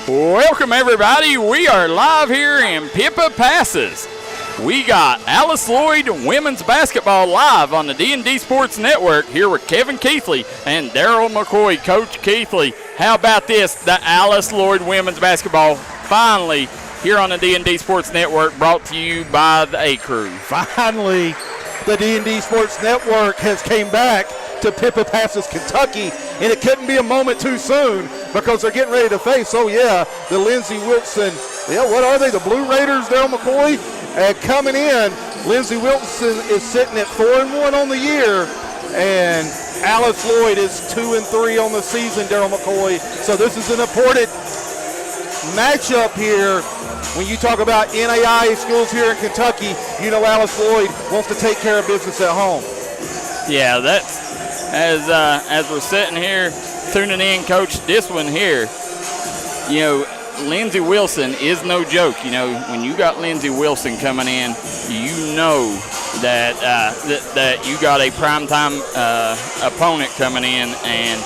Welcome, everybody. We are live here in Pippa Passes. We got Alice Lloyd women's basketball live on the D&D Sports Network here with Kevin Keathley and Darryl McCoy. Coach Keathley, how about this? The Alice Lloyd women's basketball finally here on the D&D Sports Network, brought to you by the A Crew. Finally, the D&D Sports Network has came back to Pippa Passes, Kentucky, and it couldn't be a moment too soon because they're getting ready to face, the Lindsey Wilson. Yeah, what are they, the Blue Raiders, Darryl McCoy? Coming in, Lindsey Wilson is sitting at 4-1 on the year, and Alice Lloyd is 2-3 on the season, Darryl McCoy. So this is an important matchup here. When you talk about NAIA schools here in Kentucky, you know Alice Lloyd wants to take care of business at home. Yeah, that's as we're sitting here tuning in, Coach. This one here, Lindsey Wilson is no joke. When you got Lindsey Wilson coming in, you know that that you got a primetime opponent coming in, and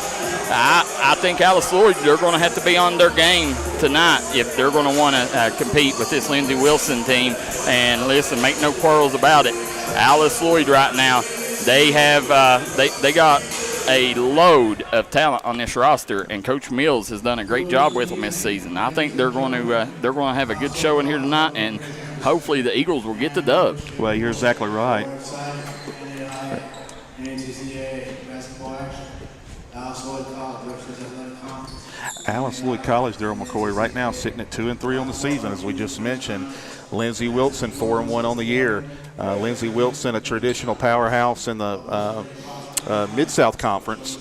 I think Alice Lloyd, they're going to have to be on their game tonight if they're going to want to compete with this Lindsey Wilson team. And listen, make no quarrels about it. Alice Lloyd right now, they have they got a load of talent on this roster, and Coach Mills has done a great job with them this season. I think they're going to have a good show in here tonight, and hopefully the Eagles will get the dub. Well, you're exactly right. Alice Lloyd College, Darryl McCoy, right now sitting at 2-3 on the season, as we just mentioned. Lindsey Wilson 4-1 on the year. Lindsey Wilson, a traditional powerhouse in the Mid-South Conference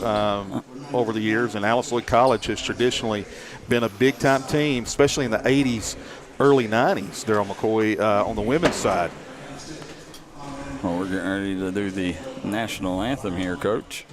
over the years, and Alice Lloyd College has traditionally been a big-time team, especially in the 80s, early 90s, Darryl McCoy, on the women's side. Well, we're getting ready to do the national anthem here, Coach.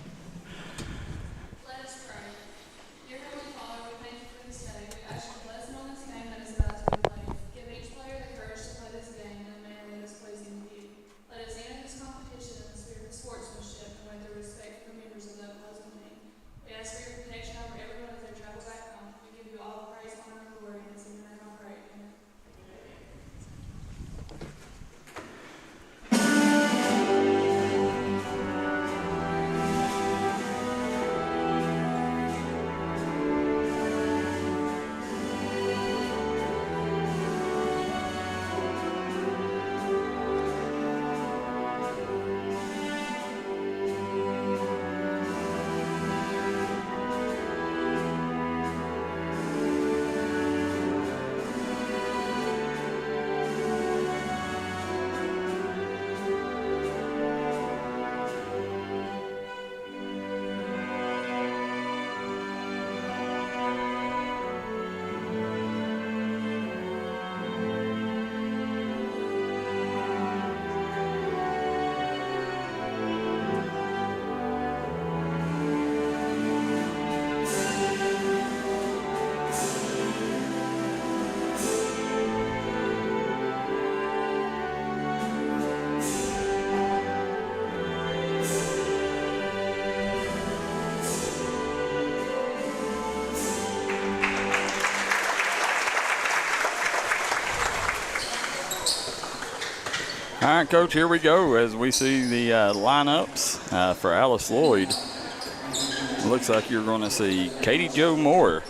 All right, Coach, here we go as we see the lineups for Alice Lloyd. Looks like you're going to see Katie Jo Moore,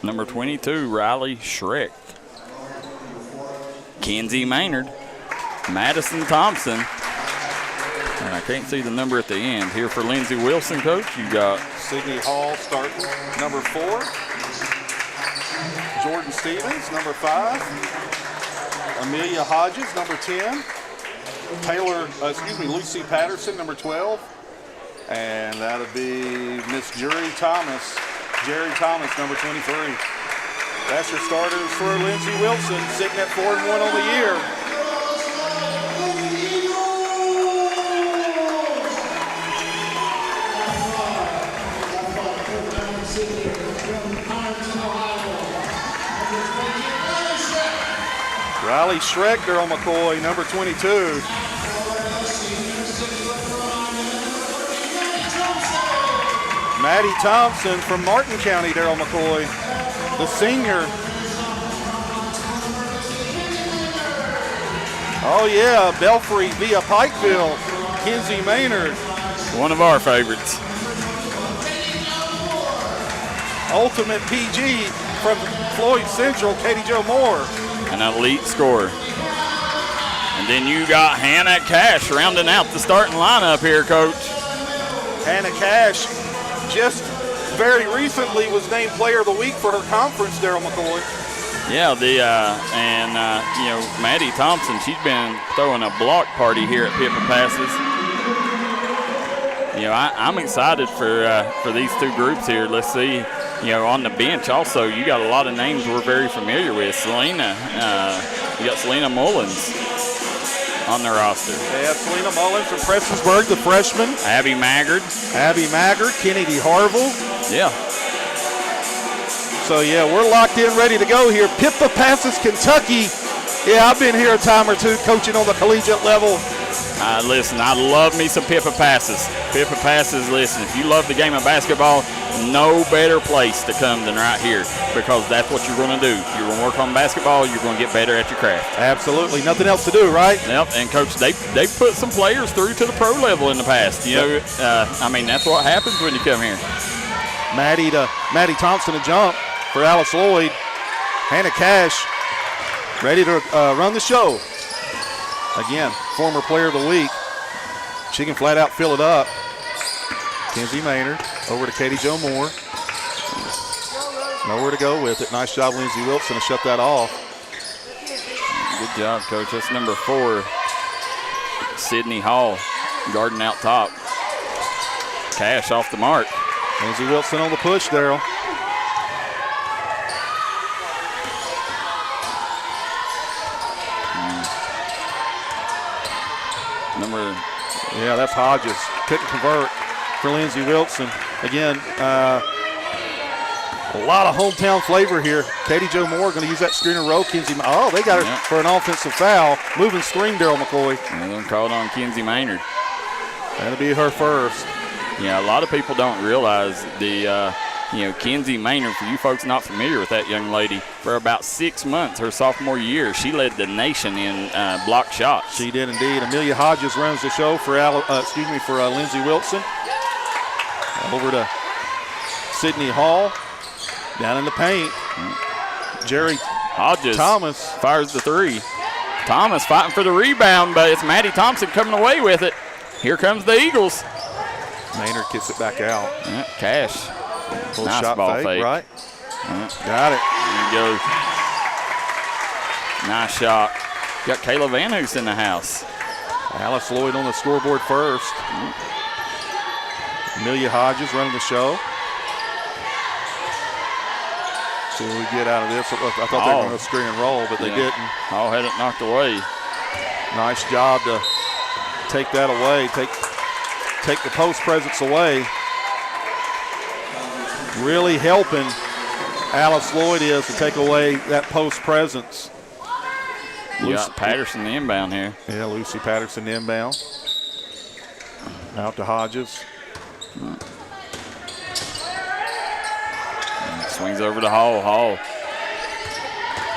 number 22, Riley Schreck, Kenzie Maynard, Madison Thompson, and I can't see the number at the end. Here for Lindsey Wilson, Coach, you got Sydney Hall starting, number 4. Jordan Stevens, number 5. Amelia Hodges, number 10. Lucy Patterson, number 12. And that'll be Miss Jerry Thomas, number 23. That's your starters for Lindsey Wilson, sitting at 4-1 on the year. Riley Schreck, Darryl McCoy, number 22. Maddie Thompson from Martin County, Darryl McCoy. the senior. Oh, yeah, Belfry via Pikeville, Kenzie Maynard. One of our favorites. Ultimate PG from Floyd Central, Katie Jo Moore. An elite scorer. And then you got Hannah Cash rounding out the starting lineup here, Coach. Hannah Cash just very recently was named Player of the Week for her conference, Darryl McCoy. Yeah, you know, Maddie Thompson, she's been throwing a block party here at Pippa Passes. You know, I'm excited for these two groups here. Let's see, you know, on the bench also, you got a lot of names we're very familiar with. Selena, you got Selena Mullins on the roster. Yeah, Selena Mullins from Prestonsburg, the freshman. Abby Maggard, Kennedy Harville. Yeah. So, yeah, we're locked in, ready to go here. Pippa Passes, Kentucky. Yeah, I've been here a time or two coaching on the collegiate level. Listen, I love me some Pippa Passes. Pippa Passes, listen, if you love the game of basketball, no better place to come than right here, because that's what you're going to do. You're going to work on basketball, you're going to get better at your craft. Absolutely. Nothing else to do, right? Yep, and, Coach, they put some players through to the pro level in the past. You know, I mean, that's what happens when you come here. Maddie Thompson to jump for Alice Lloyd. Hannah Cash ready to run the show. Again, former Player of the Week. She can flat out fill it up. Kenzie Maynard over to Katie Jo Moore. Nowhere to go with it. Nice job, Lindsey Wilson, to shut that off. Good job, Coach. That's number 4, Sydney Hall, guarding out top. Cash off the mark. Lindsey Wilson on the push, Darryl. Yeah, that's Hodges. Couldn't convert for Lindsey Wilson. Again, a lot of hometown flavor here. Katie Jo Moore going to use that screen and roll. Kenzie, they got her for an offensive foul. Moving screen, Darryl McCoy. And then called on Kenzie Maynard. That'll be her first. Yeah, a lot of people don't realize the, Kenzie Maynard, for you folks not familiar with that young lady, for about 6 months, her sophomore year, she led the nation in block shots. She did indeed. Amelia Hodges runs the show for Lindsey Wilson. Over to Sydney Hall. Down in the paint. Jerry Hodges Thomas fires the 3. Thomas fighting for the rebound, but it's Maddie Thompson coming away with it. Here comes the Eagles. Maynard kicks it back out. Yeah, Cash. Full nice shot ball fake, fake. Right? Got it. There you go. Nice shot. Got Kayla Van Hoos in the house. Alice Lloyd on the scoreboard first. Amelia Hodges running the show. See what we get out of this. I thought they were going to screen and roll, but they didn't. Hall had it knocked away. Nice job to take that away. Take the post presence away. Really helping Alice Lloyd is to take away that post presence. You got Patterson inbound here. Yeah, Lucy Patterson inbound. Out to Hodges. Swings over to Hall. Hall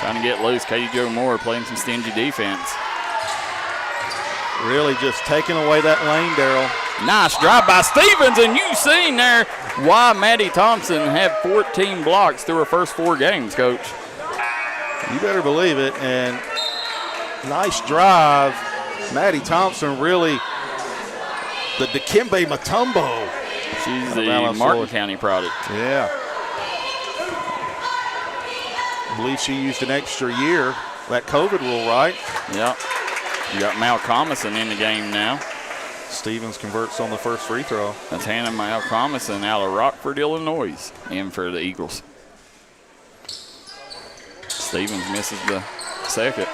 trying to get loose. Katie Jo Moore playing some stingy defense. Really just taking away that lane, Darryl. Nice drive by Stevens, and you seen there why Maddie Thompson had 14 blocks through her first 4 games, Coach. You better believe it. And nice drive. Maddie Thompson really, the Dikembe Mutombo. She's the Martin County product. Yeah. I believe she used an extra year, that COVID rule, right? Yeah. You got Mal Comison in the game now. Stevens converts on the first free throw. That's Hannah Mal Comison out of Rockford, Illinois, in for the Eagles. Stevens misses the second.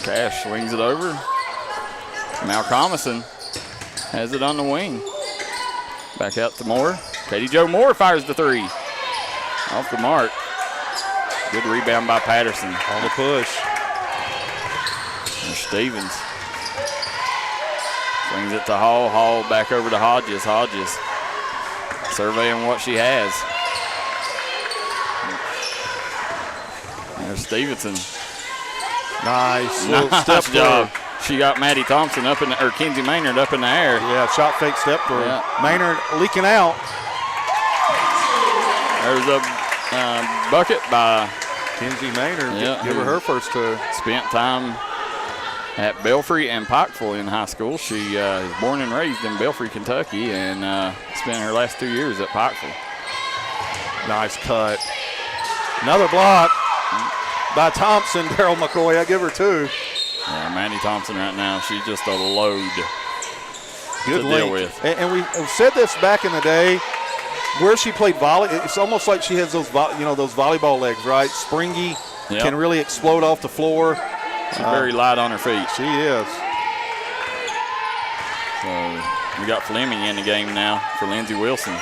Cash swings it over. Mal Comison has it on the wing. Back out to Moore. Katie Jo Moore fires the 3. Off the mark. Good rebound by Patterson. On the push. There's Stevens. Swings it to Hall. Hall back over to Hodges. Hodges surveying what she has. There's Stevenson. Nice little step job. She got Maddie Thompson up in, or Kenzie Maynard up in the air. Yeah, shot fake step through. Yeah. Maynard leaking out. There's a bucket by Kenzie Maynard. Yeah, Give her first two. Spent time at Belfry and Pikeville in high school. She is born and raised in Belfry, Kentucky, and spent her last 2 years at Pikeville. Nice cut. Another block by Thompson. Darryl McCoy, I give her two. Yeah, Maddie Thompson right now, she's just a load Good to link. deal with. And we said this back in the day, where she played volley. It's almost like she has those, those volleyball legs, right? Springy, Yep. can really explode off the floor. She's very light on her feet. She is. So we got Fleming in the game now for Lindsey Wilson.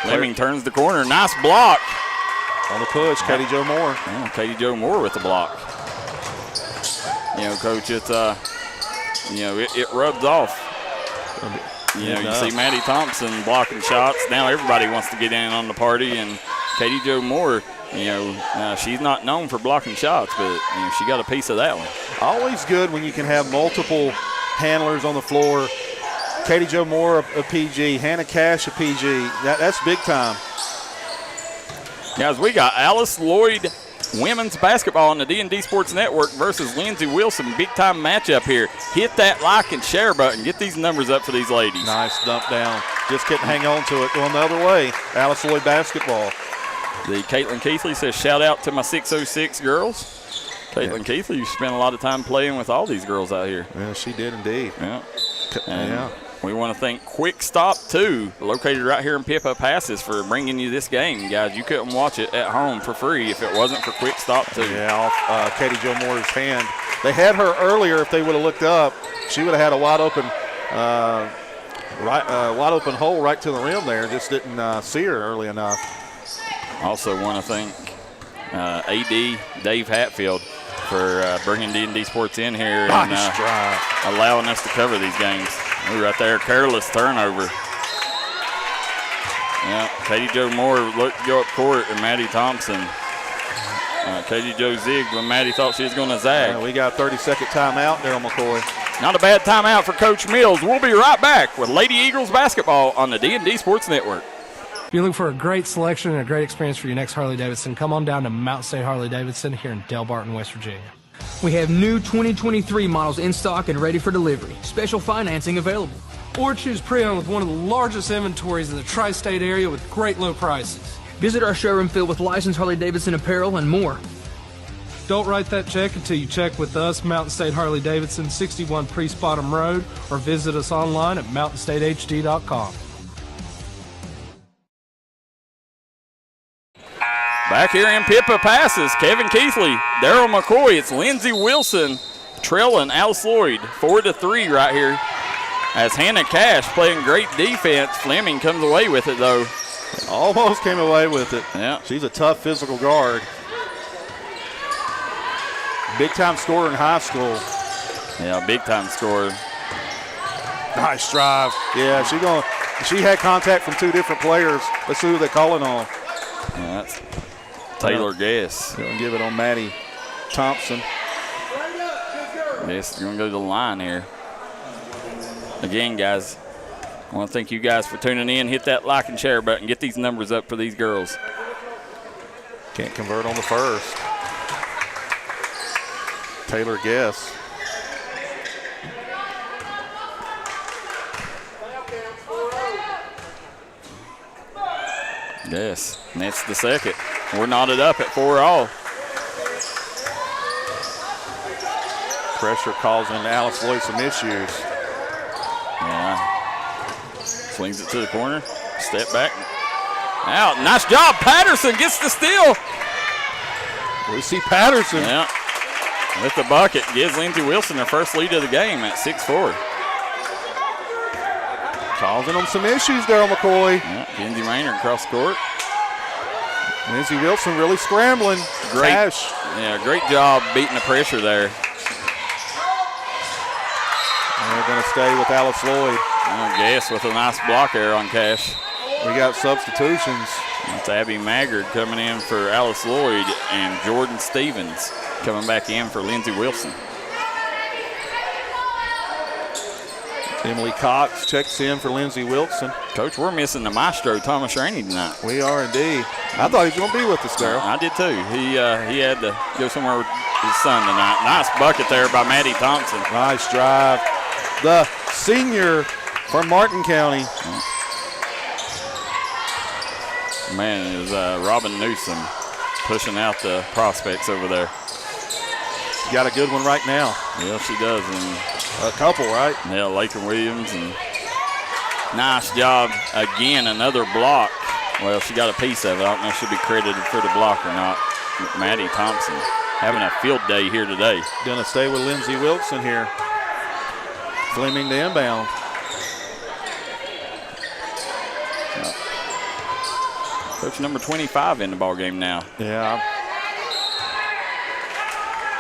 Fleming turns the corner. Nice block. On the push, Katie Jo Moore. Oh, Katie Jo Moore with the block. You know, Coach, it's it rubs off. You know, you see Maddie Thompson blocking shots. Now everybody wants to get in on the party, and Katie Jo Moore, she's not known for blocking shots, but she got a piece of that one. Always good when you can have multiple handlers on the floor. Katie Jo Moore a PG, Hannah Cash a PG. That's big time. Guys, we got Alice Lloyd women's basketball on the D&D Sports Network versus Lindsey Wilson. Big time matchup here. Hit that like and share button. Get these numbers up for these ladies. Nice dump down. Just couldn't hang on to it. Going the other way. Alice Lloyd basketball. The Caitlin Keathley says, shout out to my 606 girls. Caitlin Keathley, you spent a lot of time playing with all these girls out here. Yeah, she did indeed. Yeah. And we want to thank Quick Stop 2, located right here in Pippa Passes, for bringing you this game. Guys, you couldn't watch it at home for free if it wasn't for Quick Stop 2. Yeah, off Katie Jo Moore's hand. They had her earlier. If they would have looked up, she would have had a wide open hole right to the rim there. Just didn't see her early enough. Also want to thank AD Dave Hatfield for bringing D&D Sports in here and allowing us to cover these games. Ooh, right there, careless turnover. Yeah, Katie Jo Moore looked to go up court, and Maddie Thompson. Katie Jo zigged when Maddie thought she was going to zag. We got a 30-second timeout, Darryl McCoy. Not a bad timeout for Coach Mills. We'll be right back with Lady Eagles basketball on the D&D Sports Network. If you're looking for a great selection and a great experience for your next Harley-Davidson, come on down to Mountain State Harley-Davidson here in Del Barton, West Virginia. We have new 2023 models in stock and ready for delivery. Special financing available. Or choose pre-owned with one of the largest inventories in the tri-state area with great low prices. Visit our showroom filled with licensed Harley-Davidson apparel and more. Don't write that check until you check with us, Mountain State Harley-Davidson, 61 Priest Bottom Road, or visit us online at mountainstatehd.com. Back here in Pippa Passes, Kevin Keathley, Darryl McCoy. It's Lindsey Wilson trailing Alice Lloyd 4-3 right here. As Hannah Cash playing great defense. Fleming comes away with it though. Almost came away with it. Yeah. She's a tough physical guard. Big time scorer in high school. Yeah, big time scorer. Nice drive. Yeah, she had contact from two different players. Let's see who they're calling on. Yeah, that's Taylor Guess. Gonna give it on Maddie Thompson. Guess going to go to the line here. Again, guys, I want to thank you guys for tuning in. Hit that like and share button. Get these numbers up for these girls. Can't convert on the first. Taylor Guess. Yes, and that's the second. We're knotted up at 4-all. Pressure causing Alice Lloyd some issues. Yeah. Swings it to the corner. Step back. Out. Nice job. Patterson gets the steal. We see Patterson. Yeah. With the bucket. Gives Lindsey Wilson her first lead of the game at 6-4. Causing them some issues, Darryl McCoy. Yeah. Kenzie Maynard across court. Lindsey Wilson really scrambling. Great. Cash. Yeah, great job beating the pressure there. And they're going to stay with Alice Lloyd. Guess with a nice block there on Cash. We got substitutions. It's Abby Maggard coming in for Alice Lloyd and Jordan Stevens coming back in for Lindsey Wilson. Emily Cox checks in for Lindsey Wilson. Coach, we're missing the maestro, Thomas Rainey, tonight. We are indeed. I thought he was going to be with us, Darryl. I did too. He had to go somewhere with his son tonight. Nice bucket there by Maddie Thompson. Nice drive. The senior from Martin County. Man, it was Robin Newsom pushing out the prospects over there. Got a good one right now. Yeah, she does. And a couple, right? Yeah, Lakin Williams. And nice job. Again, another block. Well, she got a piece of it. I don't know if she'll be credited for the block or not. Maddie Thompson having a field day here today. Gonna stay with Lindsey Wilson here. Fleming to inbound. Coach number 25 in the ball game now. Yeah.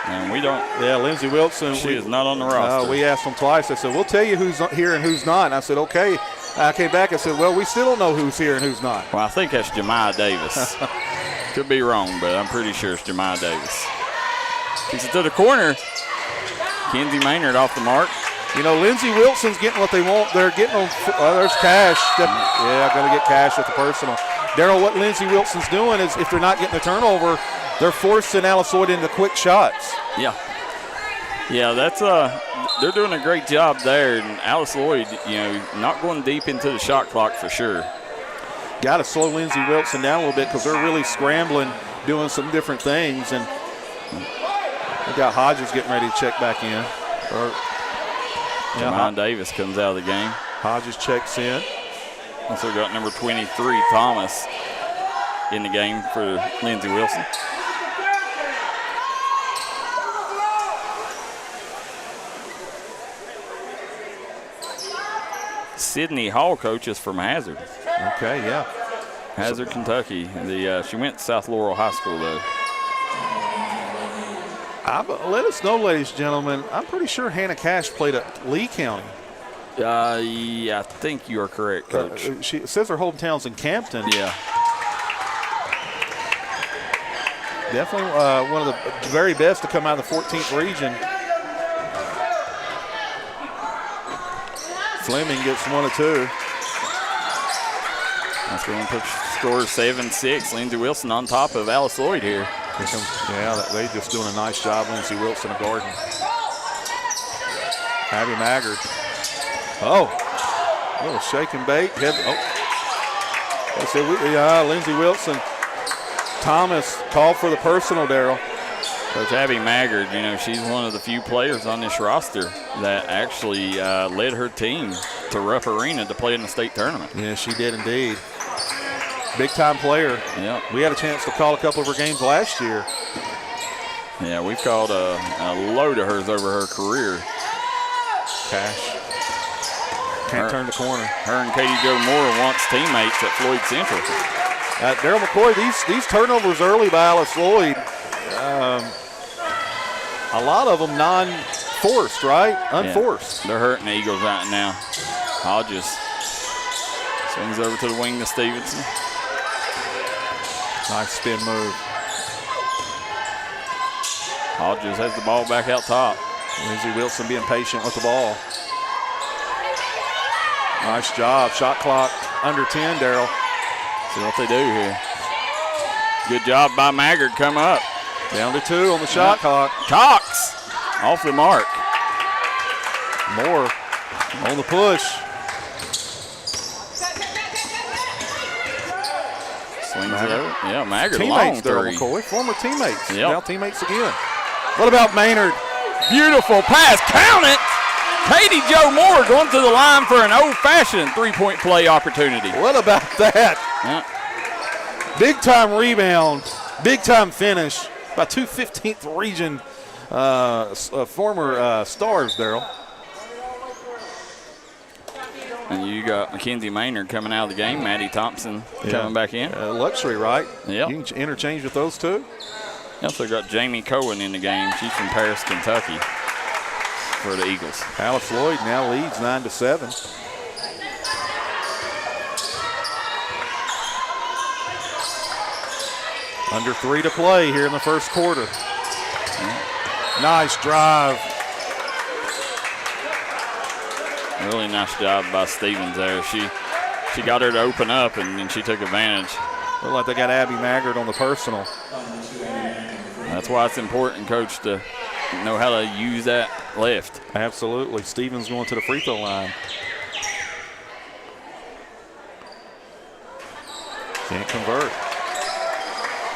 And we don't. Yeah, Lindsey Wilson. She is not on the roster. We asked them twice. I said, we'll tell you who's here and who's not. And I said, okay. I came back and said, well, we still don't know who's here and who's not. Well, I think that's Jemiah Davis. Could be wrong, but I'm pretty sure it's Jemiah Davis. Kicks it to the corner. Kenzie Maynard off the mark. You know, Lindsey Wilson's getting what they want. They're getting on. There's cash. Yeah, going to get cash at the personal. Darryl, what Lindsey Wilson's doing is if they're not getting a turnover, they're forcing Alice Lloyd into quick shots. Yeah. Yeah, that's they're doing a great job there. And Alice Lloyd, you know, not going deep into the shot clock for sure. Got to slow Lindsey Wilson down a little bit because they're really scrambling, doing some different things. And we got Hodges getting ready to check back in. Jemiah Davis comes out of the game. Hodges checks in. Also got number 23, Thomas, in the game for Lindsey Wilson. Sydney Hall coaches from Hazard. Okay, yeah. Hazard, Kentucky. She went to South Laurel High School, though. Let us know, ladies and gentlemen. I'm pretty sure Hannah Cash played at Lee County. Yeah, I think you are correct, Coach. She says her hometown's in Campton. Yeah. Definitely one of the very best to come out of the 14th region. Fleming gets 1 or 2. That's going to put score 7-6. Lindsey Wilson on top of Alice Lloyd here. Yeah, they just doing a nice job, Lindsey Wilson of Gordon. Abby Maggard. Oh, a little shake and bake. Lindsey Wilson. Thomas called for the personal, Darryl. Coach Abby Maggard, you know, she's one of the few players on this roster that actually led her team to Rupp Arena to play in the state tournament. Yeah, she did indeed. Big-time player. Yeah. We had a chance to call a couple of her games last year. Yeah, we've called a load of hers over her career. Cash. Can't turn the corner. Her and Katie Jo Moore once teammates at Floyd Central. Darryl McCoy, these turnovers early by Alice Lloyd, a lot of them non-forced, right? Unforced. Yeah, they're hurting the Eagles right now. Hodges swings over to the wing to Stevenson. Nice spin move. Hodges has the ball back out top. Lindsey Wilson being patient with the ball. Nice job. Shot clock under 10, Darryl. See what they do here. Good job by Maggard. Come up. Down to 2 on the shot clock. Cox off the mark. Moore on the push. Swings it over. Yeah, Maggard Teammates, long Darryl McCoy. Former teammates. Yep. Now teammates again. What about Maynard? Beautiful pass. Count it. Katie Jo Moore going to the line for an old-fashioned three-point play opportunity. What about that? Yeah. Big-time rebound. Big-time finish by 2 15th region former stars, Darryl. And you got Mackenzie Maynard coming out of the game. Maddie Thompson coming back in. Luxury, right? Yeah. You can interchange with those two. You also got Jamie Cohen in the game. She's from Paris, Kentucky for the Eagles. Alice Lloyd now leads 9-7. Under 3 to play here in the first quarter. Nice drive. Really nice job by Stevens there. She got her to open up, and then she took advantage. Looked like they got Abby Maggard on the personal. That's why it's important, Coach, to know how to use that left. Absolutely. Stevens going to the free throw line. Can't convert.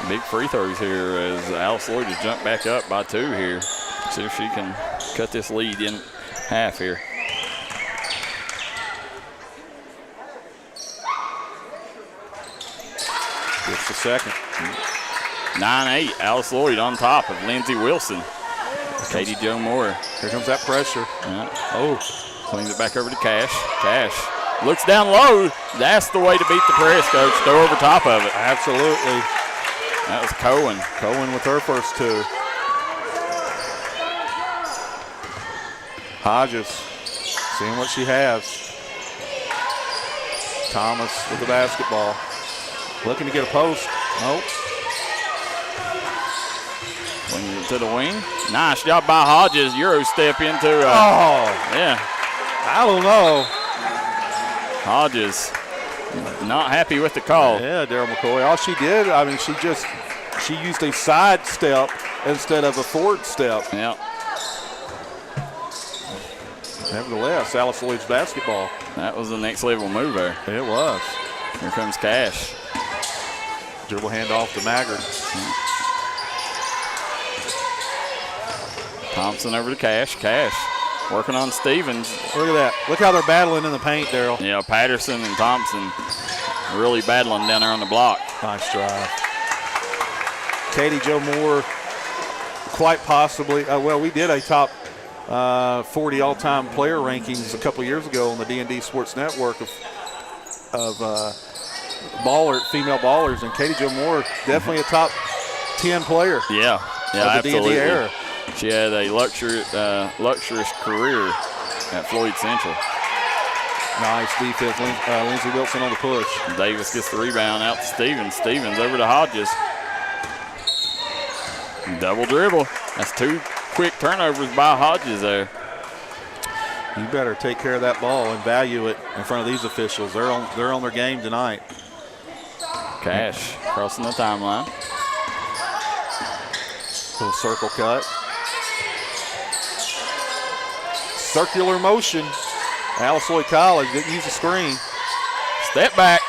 Big free throws here as Alice Lloyd has jumped back up by 2 here. See if she can cut this lead in half here. Gets the second. 9-8, Alice Lloyd on top of Lindsey Wilson. Katie Jo Moore. Here comes that pressure. Oh, swings it back over to Cash. Cash looks down low. That's the way to beat the press, Coach. Throw over top of it. Absolutely. That was Cohen. Cohen with her first 2. Hodges seeing what she has. Thomas with the basketball. Looking to get a post. Nope. Swings it to the wing. Nice job by Hodges. Euro step into yeah. I don't know. Hodges not happy with the call. Yeah, Darryl McCoy. All she did, I mean, she used a side step instead of a forward step. Yeah. Nevertheless, Alice Lloyd's basketball. That was the next level move there. It was. Here comes Cash. Dribble handoff to Maggard. Thompson over to Cash. Cash working on Stevens. Look at that. Look how they're battling in the paint, Darryl. Yeah, Patterson and Thompson really battling down there on the block. Nice drive. Katie Jo Moore, quite possibly, well, we did a top 40 all-time player rankings a couple years ago on the D&D Sports Network of female ballers, and Katie Jo Moore definitely a top 10 player. Yeah, of the absolutely. D&D era. She had a luxurious career at Floyd Central. Nice defense. Lindsey Wilson on the push. Davis gets the rebound out to Stevens. Stevens over to Hodges. Double dribble. That's 2 quick turnovers by Hodges there. You better take care of that ball and value it in front of these officials. They're on their game tonight. Cash crossing the timeline. Little circle cut. Circular motion. Alice Lloyd College didn't use the screen. Step back.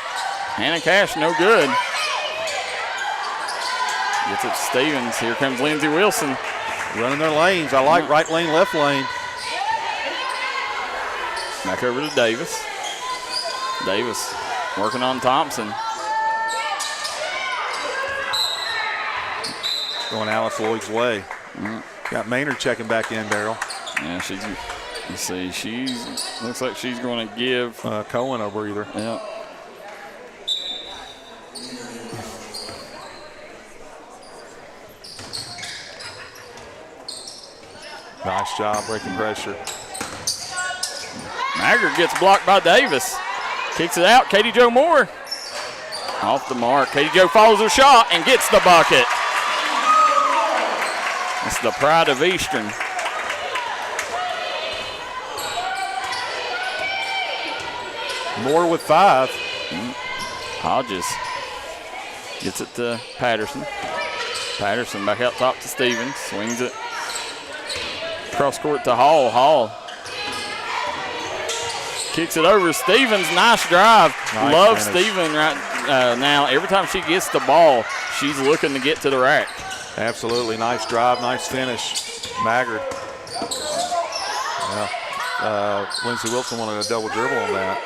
Hannah Cash, no good. Gets it to Stevens. Here comes Lindsey Wilson. Running their lanes. I like right lane, left lane. Back over to Davis. Davis working on Thompson. Going Alice Lloyd's way. Got Maynard checking back in, Darryl. Yeah, you see, looks like she's going to give Cohen a breather. Yeah. Nice job breaking pressure. Maggard gets blocked by Davis. Kicks it out. Katie Jo Moore. Off the mark. Katie Jo follows her shot and gets the bucket. It's the pride of Eastern. Moore with 5. Hodges gets it to Patterson. Patterson back out top to Stevens. Swings it cross court to Hall. Hall kicks it over. Stevens, nice drive. Nice Love finish. Stevens right now. Every time she gets the ball, she's looking to get to the rack. Absolutely. Nice drive, nice finish. Maggard. Yeah. Lindsey Wilson wanted a double dribble on that.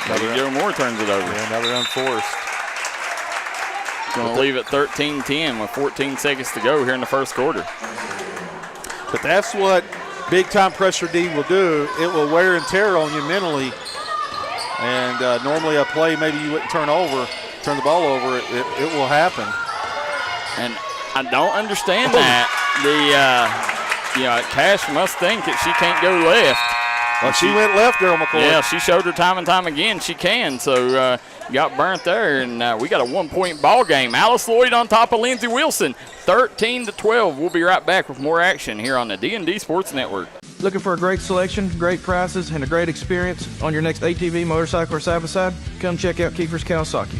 Katie Jo Moore turns it over. Yeah, another unforced. Going to leave it 13-10 with 14 seconds to go here in the first quarter. But that's what big-time pressure D will do. It will wear and tear on you mentally. And normally a play maybe you wouldn't turn the ball over, it will happen. And I don't understand that. Cash must think that she can't go left. Well, she went left, Darryl McCoy. Yeah, she showed her time and time again she can. So got burnt there, and we got a 1-point ball game. Alice Lloyd on top of Lindsey Wilson, 13-12. We'll be right back with more action here on the D&D Sports Network. Looking for a great selection, great prices, and a great experience on your next ATV, motorcycle, or side-by-side? Come check out Keefer's Kawasaki.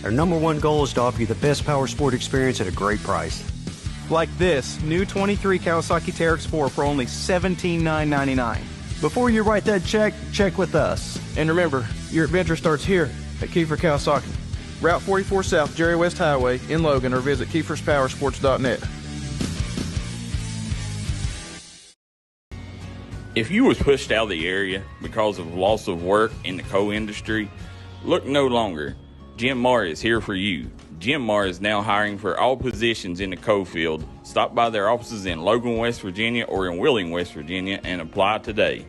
Our #1 goal is to offer you the best power sport experience at a great price. Like this new 23 Kawasaki Teryx 4 for only $17,999. Before you write that check, check with us. And remember, your adventure starts here at Keefer Kawasaki. Route 44 South, Jerry West Highway in Logan, or visit KeefersPowersports.net. If you was pushed out of the area because of loss of work in the coal industry, look no longer. Jim Marr is here for you. Jim Marr is now hiring for all positions in the coal field. Stop by their offices in Logan, West Virginia or in Wheeling, West Virginia and apply today.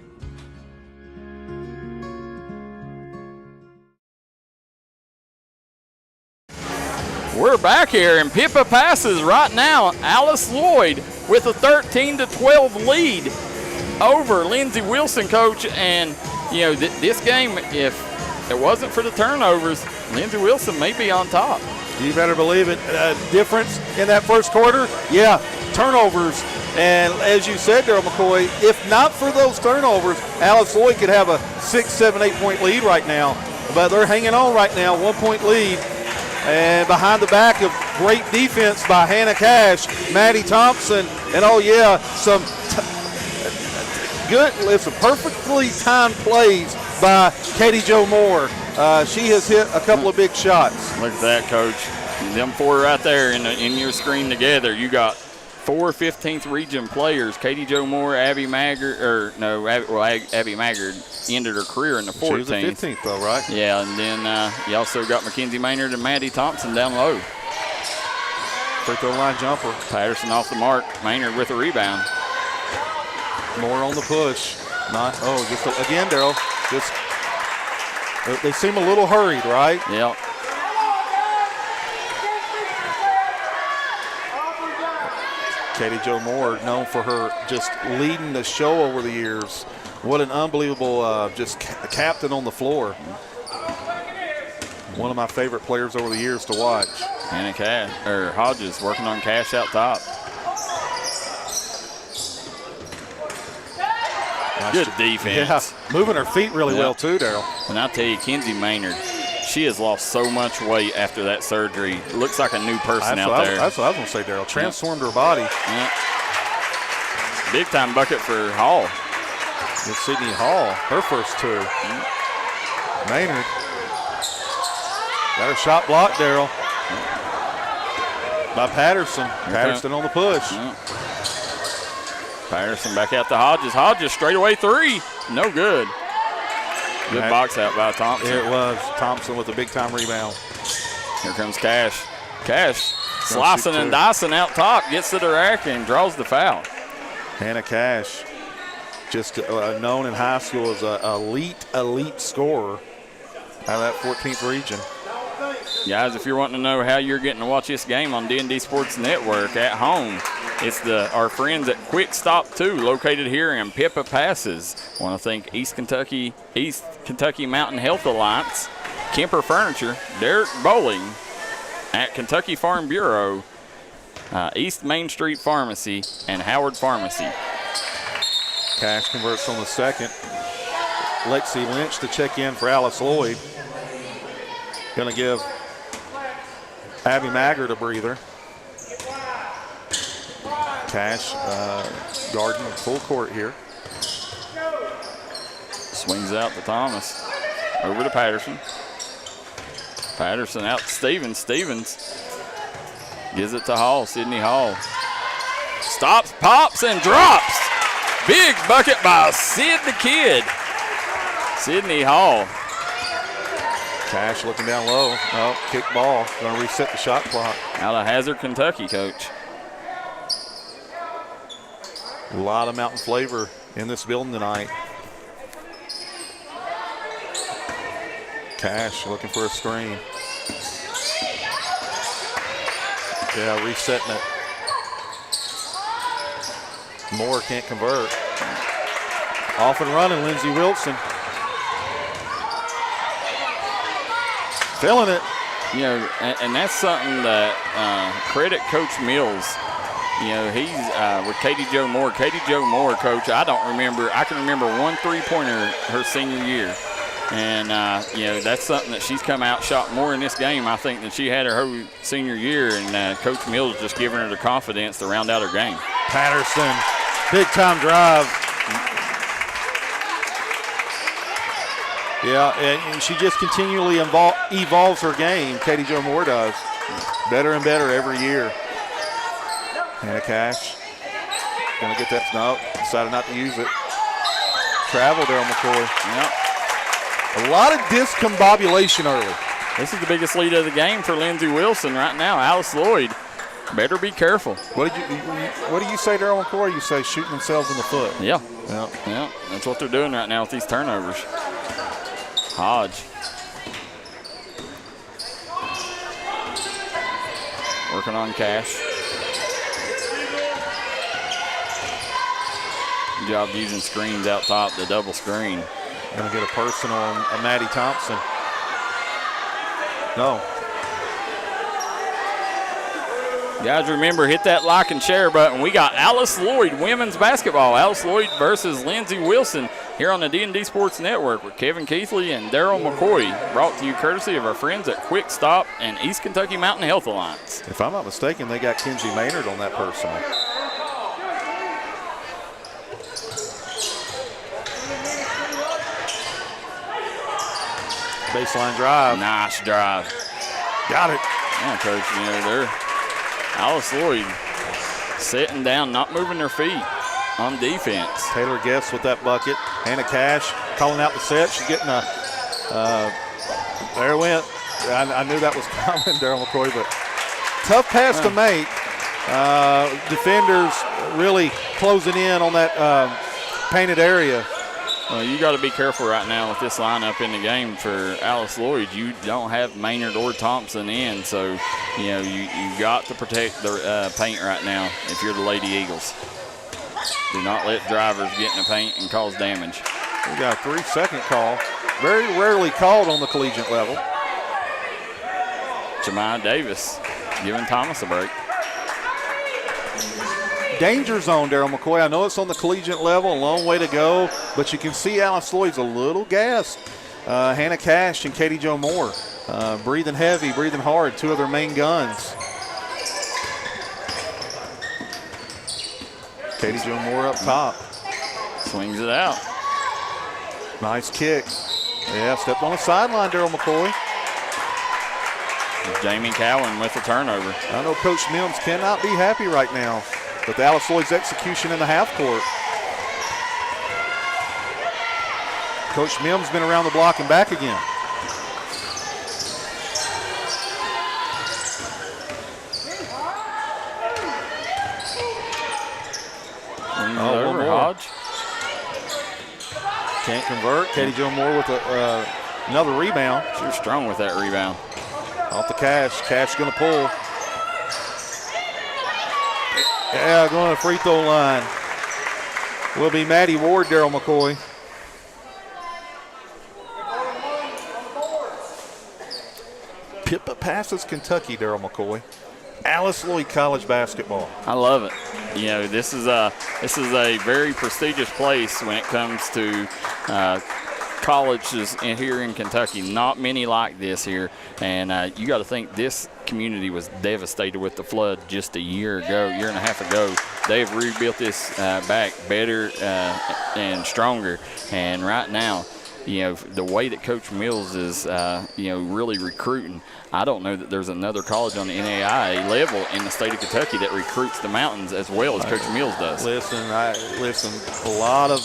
We're back here, and Pippa passes right now. Alice Lloyd with a 13-12 lead over Lindsey Wilson, coach. And, you know, this game, if it wasn't for the turnovers, Lindsey Wilson may be on top. You better believe it. Difference in that first quarter? Yeah, turnovers. And as you said, Darryl McCoy, if not for those turnovers, Alice Lloyd could have a 6, 7, 8-point lead right now. But they're hanging on right now, 1-point lead. And behind the back of great defense by Hannah Cash, Maddie Thompson, and some perfectly timed plays by Katie Jo Moore. She has hit a couple of big shots. Look at that, coach. Them four right there in your screen together. You got 4 15th region players. Katie Jo Moore, Abby Maggard, Abby Maggard ended her career in the 14th. She was the 15th, though, right? Yeah, and then you also got Mackenzie Maynard and Maddie Thompson down low. Free throw line jumper. Patterson off the mark. Maynard with a rebound. Moore on the push. Again, Darryl. They seem a little hurried, right? Yep. Katie Jo Moore, known for her just leading the show over the years. What an unbelievable captain on the floor. One of my favorite players over the years to watch. Hannah Hodges working on Cash out top. Good defense. Yeah, moving her feet really well too, Darryl. And I'll tell you, Kenzie Maynard, she has lost so much weight after that surgery. Looks like a new person out there. That's what I was going to say, Darryl. Transformed her body. Yeah. Big time bucket for Hall. With Sydney Hall, her first two. Maynard. Got her shot blocked, Darryl. By Patterson. Patterson on the push. Yeah. Patterson back out to Hodges. Hodges straightaway three. No good. Good box out by Thompson. It was. Thompson with a big-time rebound. Here comes Cash. Cash slicing and dicing out top. Gets to the rack and draws the foul. Hannah Cash, just known in high school as an elite scorer out of that 14th region. Guys, if you're wanting to know how you're getting to watch this game on D&D Sports Network at home, it's our friends at Quick Stop 2, located here in Pippa Passes. I want to thank East Kentucky Mountain Health Alliance, Kemper Furniture, Derek Bowling at Kentucky Farm Bureau, East Main Street Pharmacy, and Howard Pharmacy. Cash converts on the second. Lexi Lynch to check in for Alice Lloyd. Going to give Abby Maggard a breather. Cash guarding full court here. Swings out to Thomas. Over to Patterson. Patterson out to Stevens. Stevens gives it to Hall. Sydney Hall. Stops, pops, and drops. Big bucket by Sid the Kid. Sydney Hall. Cash looking down low. Oh, kick ball. Going to reset the shot clock. Out of Hazard, Kentucky, coach. A lot of mountain flavor in this building tonight. Cash looking for a screen. Yeah, resetting it. Moore can't convert. Off and running, Lindsey Wilson. Feeling it. You know, and that's something that credit Coach Mills. You know, he's with Katie Jo Moore. Katie Jo Moore, Coach, I can remember one three-pointer her senior year. And, you know, that's something that she's come out shot more in this game, I think, than she had her whole senior year. And Coach Mills just giving her the confidence to round out her game. Patterson, big-time drive. Yeah, and she just continually evolves her game. Katie Jo Moore does. Better and better every year. Hannah Cash. Gonna get that. No, decided not to use it. Travel, Darryl McCoy. Yep. A lot of discombobulation early. This is the biggest lead of the game for Lindsey Wilson right now. Alice Lloyd, better be careful. What do you say, Darryl McCoy? You say shooting themselves in the foot. Yeah. Yeah. Yeah, that's what they're doing right now with these turnovers. Hodge. Working on Cash. Good job using screens out top, the double screen. Gonna get a personal on Maddie Thompson. No. Guys, remember, hit that like and share button. We got Alice Lloyd women's basketball. Alice Lloyd versus Lindsey Wilson here on the D&D Sports Network with Kevin Keathley and Darryl McCoy, brought to you courtesy of our friends at Quick Stop and East Kentucky Mountain Health Alliance. If I'm not mistaken, they got Kenzie Maynard on that personal. Baseline drive. Nice drive. Got it. Yeah, Coach, you know, they're Alice Lloyd sitting down, not moving their feet on defense. Taylor Guess with that bucket. Hannah Cash calling out the set. She's getting a, there it went. I knew that was coming, Darryl McCoy, but tough pass to make. Defenders really closing in on that painted area. Well, you got to be careful right now with this lineup in the game for Alice Lloyd. You don't have Maynard or Thompson in, so you know you got to protect the paint right now if you're the Lady Eagles. Do not let drivers get in the paint and cause damage. We got a 3-second call. Very rarely called on the collegiate level. Jemiah Davis giving Thomas a break. Danger zone, Darryl McCoy. I know it's on the collegiate level, a long way to go, but you can see Alice Lloyd's a little gassed. Hannah Cash and Katie Jo Moore breathing heavy, breathing hard, two of their main guns. Katie Jo Moore up top. Swings it out. Nice kick. Yeah, stepped on the sideline, Darryl McCoy. Jamie Cowan with the turnover. I know Coach Mims cannot be happy right now with Alice Lloyd's execution in the half court. Coach Mims been around the block and back again. Over Hodge. Can't convert. Katie Jo Moore with another rebound. She was strong with that rebound. Off the Cash. Cash going to pull. Yeah, going to the free throw line. Will be Maddie Ward, Darryl McCoy. Pippa passes Kentucky, Darryl McCoy. Alice Lloyd College basketball. I love it. You know, this is a very prestigious place when it comes to colleges here in Kentucky. Not many like this here, and you got to think this community was devastated with the flood just a year and a half ago. They've rebuilt this back better and stronger, and right now, you know, the way that Coach Mills is, you know, really recruiting, I don't know that there's another college on the NAIA level in the state of Kentucky that recruits the mountains as well as Coach Mills does. Listen, a lot of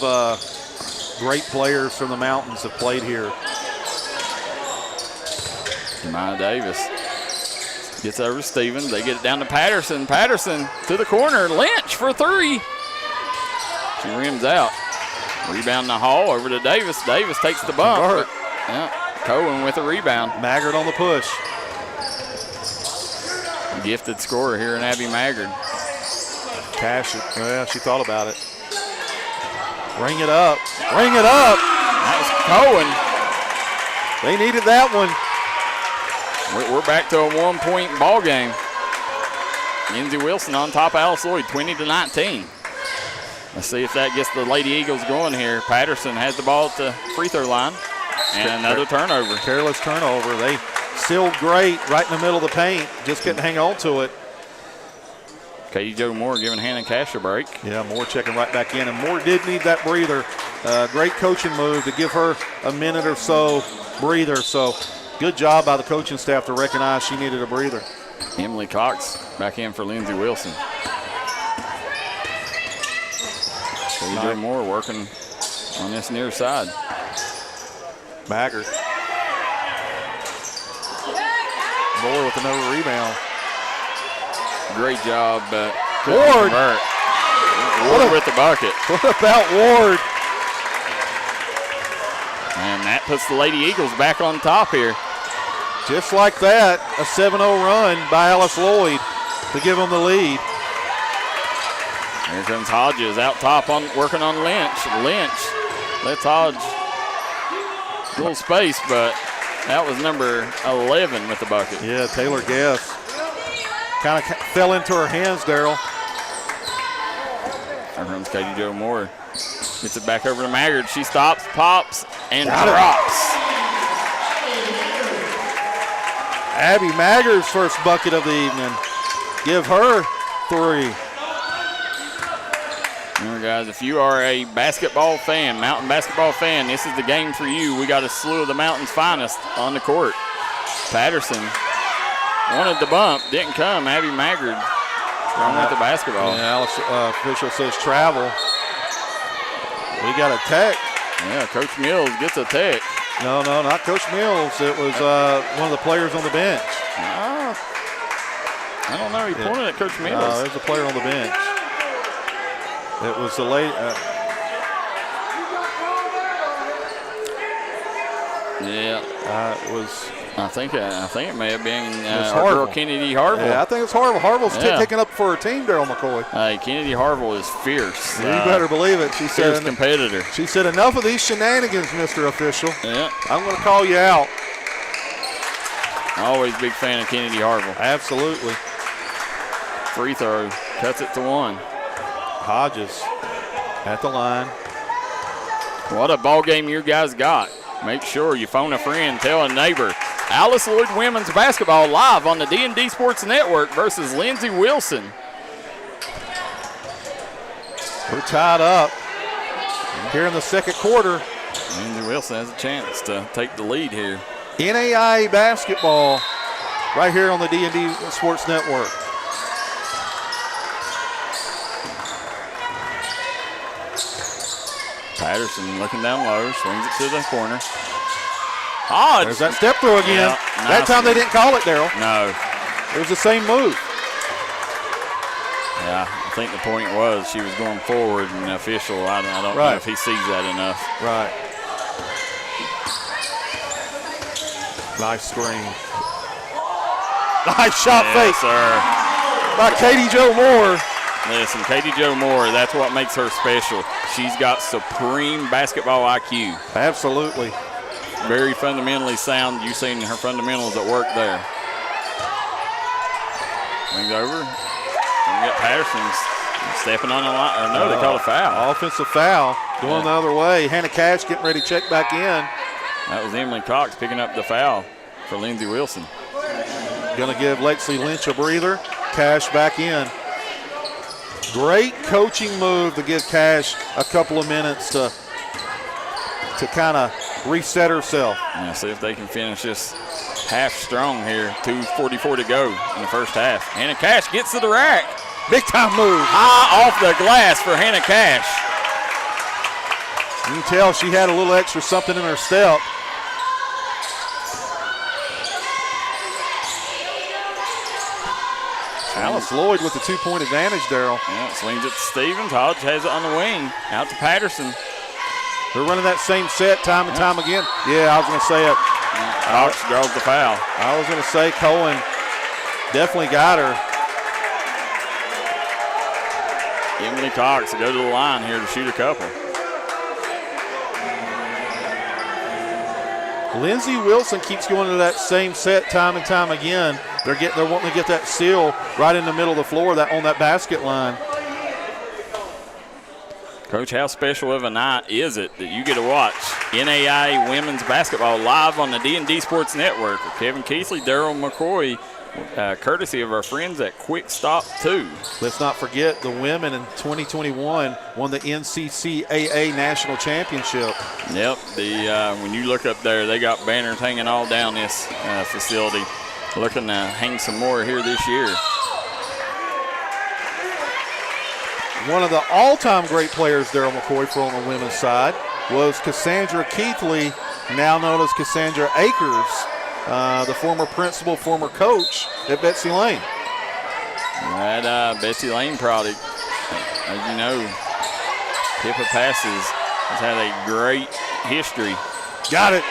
great players from the mountains have played here. Jemiah Davis gets over to Stevens. They get it down to Patterson. Patterson to the corner. Lynch for three. She rims out. Rebound in the hall over to Davis. Davis takes the bump. Yeah, Cohen with a rebound. Maggard on the push. Gifted scorer here in Abby Maggard. Cash, well, she thought about it. Ring it up. Ring it up. That was Cohen. They needed that one. We're back to a 1-point ball game. Lindsey Wilson on top of Alice Lloyd, 20-19. Let's see if that gets the Lady Eagles going here. Patterson has the ball at the free throw line. And another turnover. Careless turnover. They sealed great right in the middle of the paint. Just couldn't hang on to it. Katie Jo Moore giving Hannah Cash a break. Yeah, Moore checking right back in. And Moore did need that breather. Great coaching move to give her a minute or so breather. So good job by the coaching staff to recognize she needed a breather. Emily Cox back in for Lindsey Wilson. Katie Jo Moore working on this near side. Maggard. Moore with another rebound. Great job, but Ward. Ward with the bucket. What about Ward? And that puts the Lady Eagles back on top here. Just like that, a 7-0 run by Alice Lloyd to give them the lead. Here comes Hodges out top on working on Lynch. Lynch lets Hodge a little space, but that was number 11 with the bucket. Yeah, Taylor Guess. Kind of fell into her hands, Darryl. Here comes Katie Jo Moore. Gets it back over to Maggard. She stops, pops, and drops. Abby Maggard's first bucket of the evening. Give her 3. Remember, guys, if you are a basketball fan, mountain basketball fan, this is the game for you. We got a slew of the mountain's finest on the court. Patterson wanted the bump, didn't come. Abby Maggard going with the basketball. Yeah, Alice official says travel. We got a tech. Yeah, Coach Mills gets a tech. No, not Coach Mills. It was one of the players on the bench. I don't know. He pointed at Coach Mills. No, there's a player on the bench. It was the late. It was. I think it may have been our girl Kennedy Harville. Yeah, I think it's Harville. Harville's taking up for her team, Darryl McCoy. Kennedy Harville is fierce. You better believe it. She Fierce said, competitor. She said, enough of these shenanigans, Mr. Official. Yeah. I'm going to call you out. Always big fan of Kennedy Harville. Absolutely. Free throw. Cuts it to 1. Hodges at the line. What a ball game you guys got. Make sure you phone a friend, tell a neighbor. Alice Lloyd Women's Basketball live on the D&D Sports Network versus Lindsey Wilson. We're tied up here in the second quarter. Lindsey Wilson has a chance to take the lead here. NAIA basketball right here on the D&D Sports Network. Patterson looking down low, swings it to the corner. Hodge. There's that step through again. Yeah, that time they didn't call it, Darryl. No. It was the same move. Yeah, I think the point was she was going forward, and the official, I don't know if he sees that enough. Right. Nice screen. Nice shot fake. Sir. By Katie Jo Moore. Listen, Katie Jo Moore, that's what makes her special. She's got supreme basketball IQ. Absolutely. Very fundamentally sound. You've seen her fundamentals at work there. Swings over. And we got Patterson stepping on the line. Or no, they called a foul. Offensive foul. Going the other way. Hannah Cash getting ready to check back in. That was Emily Cox picking up the foul for Lindsey Wilson. Going to give Lexi Lynch a breather. Cash back in. Great coaching move to give Cash a couple of minutes to kind of reset herself. Yeah, see if they can finish this half strong here. 2:44 to go in the first half. Hannah Cash gets to the rack. Big time move. High off the glass for Hannah Cash. You can tell she had a little extra something in her step. Alice Lloyd with the 2-point advantage, Darryl. Yeah, swings it to Stevens. Hodge has it on the wing. Out to Patterson. They're running that same set time and time again. Yeah, I was going to say it. Cox draws the foul. I was going to say Cohen definitely got her. Emily Cox to go to the line here to shoot a couple. Lindsey Wilson keeps going to that same set time and time again. They're wanting to get that seal right in the middle of the floor on that basket line. Coach, how special of a night is it that you get to watch NAIA women's basketball live on the D&D Sports Network with Kevin Keathley, Darryl, McCoy, courtesy of our friends at Quick Stop 2. Let's not forget the women in 2021 won the NCCAA National Championship. Yep, when you look up there, they got banners hanging all down this facility. Looking to hang some more here this year. One of the all-time great players, Darryl McCoy, for on the women's side was Cassandra Keathley, now known as Cassandra Akers, the former principal, former coach at Betsy Lane. That Betsy Lane product, as you know, Pippa Passes has had a great history. Got it.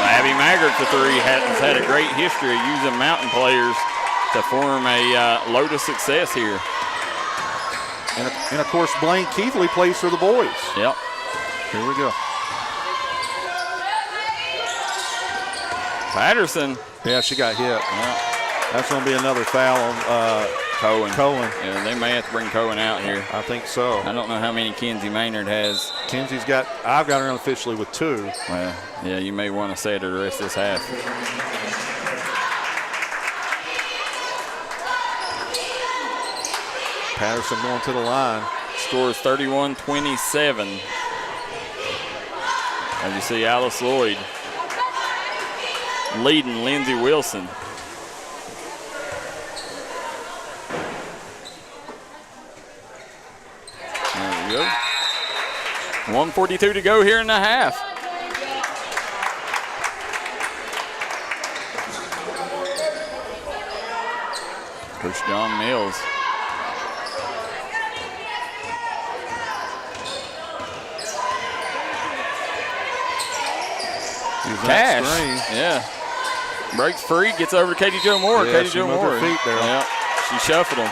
Abby Maggard for three has had a great history of using mountain players to form a load of success here. And of course, Blaine Keathley plays for the boys. Yep. Here we go. Patterson. Yeah, she got hit. Yeah. That's going to be another foul on Cohen. Yeah, they may have to bring Cohen out here. I think so. I don't know how many Kenzie Maynard has. I've got her unofficially with 2. Well, yeah, you may want to say it the rest of this half. Patterson going to the line. Scores 31-27. As you see, Alice Lloyd leading Lindsey Wilson. There we go. 1:42 to go here in the half. Coach John Mills. Cash, yeah. Breaks free, gets over to Katie Jo Moore. Yeah, Katie Jo Moore. Her feet there. Yeah, she shuffled them.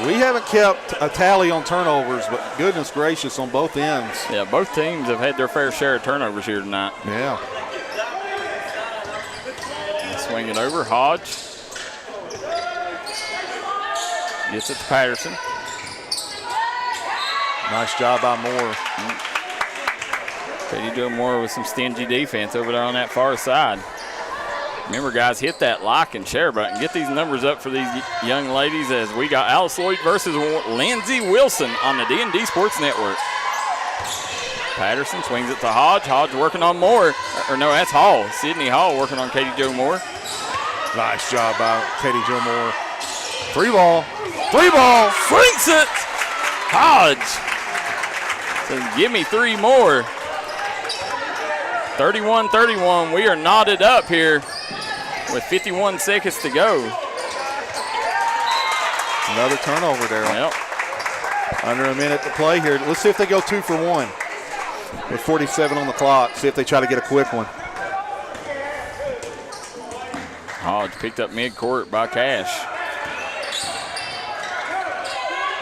We haven't kept a tally on turnovers, but goodness gracious on both ends. Yeah, both teams have had their fair share of turnovers here tonight. Yeah. Swing it over, Hodge. Gets it to Patterson. Nice job by Moore. Katie Jo Moore with some stingy defense over there on that far side. Remember, guys, hit that like and share button. Get these numbers up for these young ladies as we got Alice Lloyd versus Lindsey Wilson on the D&D Sports Network. Patterson swings it to Hodge. Hodge working on Moore. Or no, that's Hall. Sydney Hall working on Katie Jo Moore. Nice job by Katie Jo Moore. Three ball. Swings it. Hodge. So give me 3 more. 31-31. We are knotted up here with 51 seconds to go. Another turnover, Darryl. Yep. Under a minute to play here. Let's see if they go 2 for 1 with 47 on the clock. See if they try to get a quick one. Hodge picked up mid-court by Cash.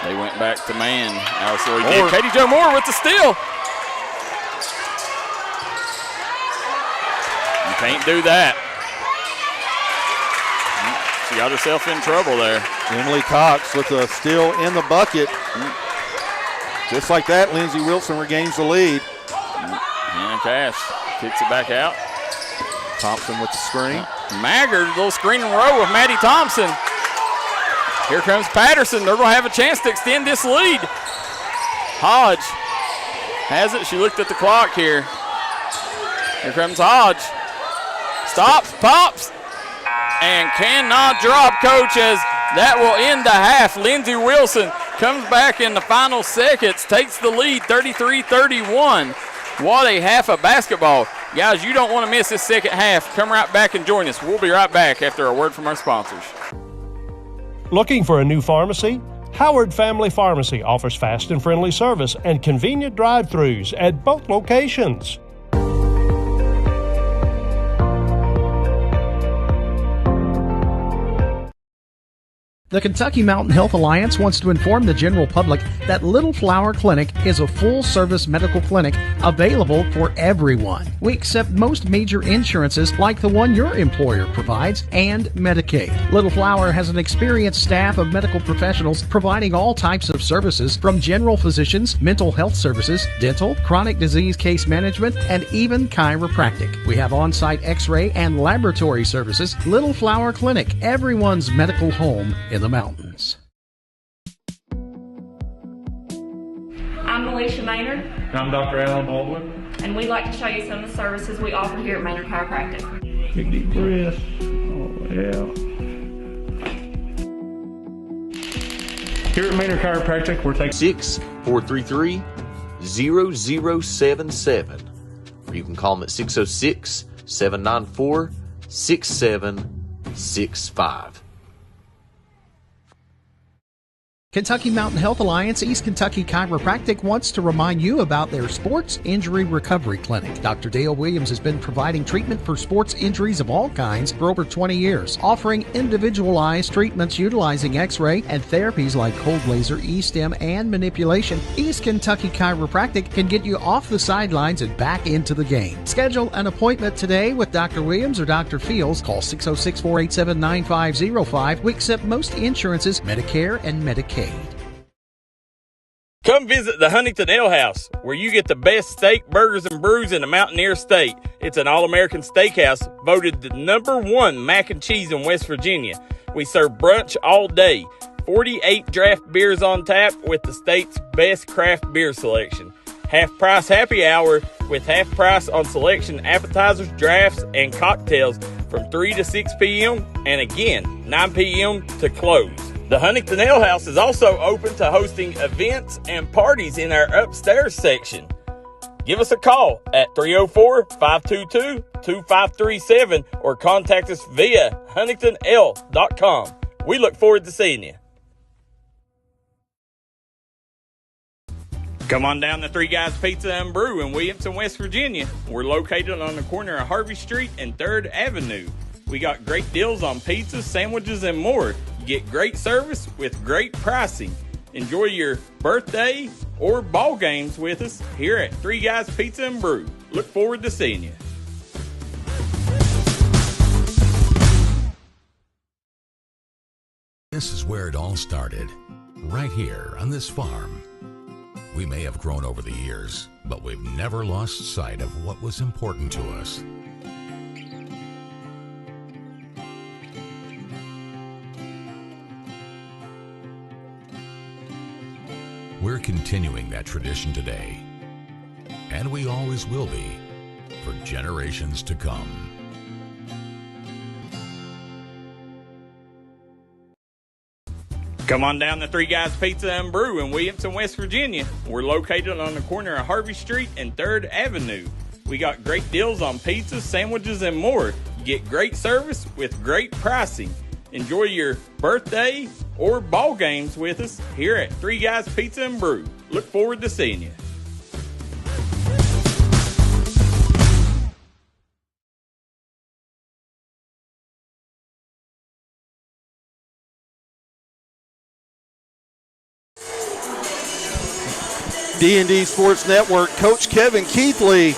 They went back to man. Alice Lloyd did. Katie Jo Moore with the steal. You can't do that. She got herself in trouble there. Emily Cox with a steal in the bucket. Just like that, Lindsey Wilson regains the lead. And Cash kicks it back out. Thompson with the screen. Maggard, little screen and roll with Maddie Thompson. Here comes Patterson. They're going to have a chance to extend this lead. Hodge has it. She looked at the clock here. Here comes Hodge. Stops, pops, and cannot drop, coach, as that will end the half. Lindsey Wilson comes back in the final seconds, takes the lead 33-31. What a half of basketball. Guys, you don't want to miss this second half. Come right back and join us. We'll be right back after a word from our sponsors. Looking for a new pharmacy? Howard Family Pharmacy offers fast and friendly service and convenient drive-thrus at both locations. The Kentucky Mountain Health Alliance wants to inform the general public that Little Flower Clinic is a full-service medical clinic available for everyone. We accept most major insurances like the one your employer provides and Medicaid. Little Flower has an experienced staff of medical professionals providing all types of services from general physicians, mental health services, dental, chronic disease case management, and even chiropractic. We have on-site x-ray and laboratory services. Little Flower Clinic, everyone's medical home in the mountains. I'm Alicia Maynard. I'm Dr. Alan Baldwin. And we'd like to show you some of the services we offer here at Maynard Chiropractic. Big deep breath. Oh, yeah. Here at Maynard Chiropractic, we're taking 6-433-0077. Or you can call them at 606-794-6765. Kentucky Mountain Health Alliance East Kentucky Chiropractic wants to remind you about their Sports Injury Recovery Clinic. Dr. Dale Williams has been providing treatment for sports injuries of all kinds for over 20 years, offering individualized treatments utilizing x-ray and therapies like cold laser, e-stim, and manipulation. East Kentucky Chiropractic can get you off the sidelines and back into the game. Schedule an appointment today with Dr. Williams or Dr. Fields. Call 606-487-9505. We accept most insurances, Medicare and Medicaid. Come visit the Huntington Ale House, where you get the best steak, burgers, and brews in the Mountaineer State. It's an all-American steakhouse, voted the #1 mac and cheese in West Virginia. We serve brunch all day. 48 draft beers on tap with the state's best craft beer selection. Half-price happy hour with half price on selection appetizers, drafts, and cocktails from 3 to 6 p.m. and again, 9 p.m. to close. The Huntington Ale House is also open to hosting events and parties in our upstairs section. Give us a call at 304-522-2537 or contact us via huntingtonale.com. We look forward to seeing you. Come on down to Three Guys Pizza and Brew in Williamson, West Virginia. We're located on the corner of Harvey Street and 3rd Avenue. We got great deals on pizzas, sandwiches, and more. Get great service with great pricing. Enjoy your birthday or ball games with us here at Three Guys Pizza and Brew. Look forward to seeing you. This is where it all started, right here on this farm. We may have grown over the years, but we've never lost sight of what was important to us. We're continuing that tradition today, and we always will be for generations to come. Come on down to Three Guys Pizza and Brew in Williamson, West Virginia. We're located on the corner of Harvey Street and 3rd Avenue. We got great deals on pizzas, sandwiches, and more. Get great service with great pricing. Enjoy your birthday or ball games with us here at Three Guys Pizza and Brew. Look forward to seeing you. D&D Sports Network, Coach Kevin Keathley,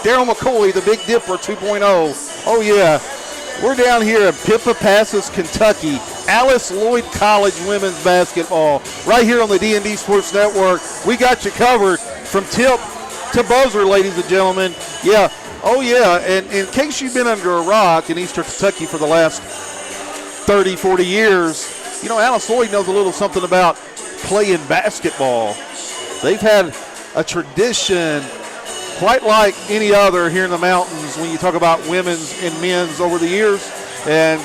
Darryl McCoy, the Big Dipper 2.0. Oh, yeah. We're down here at Pippa Passes, Kentucky. Alice Lloyd College women's basketball. Right here on the D&D Sports Network. We got you covered from tip to buzzer, ladies and gentlemen. Yeah. Oh, yeah. And in case you've been under a rock in Eastern Kentucky for the last 30, 40 years, you know, Alice Lloyd knows a little something about playing basketball. They've had a tradition quite like any other here in the mountains when you talk about women's and men's over the years. And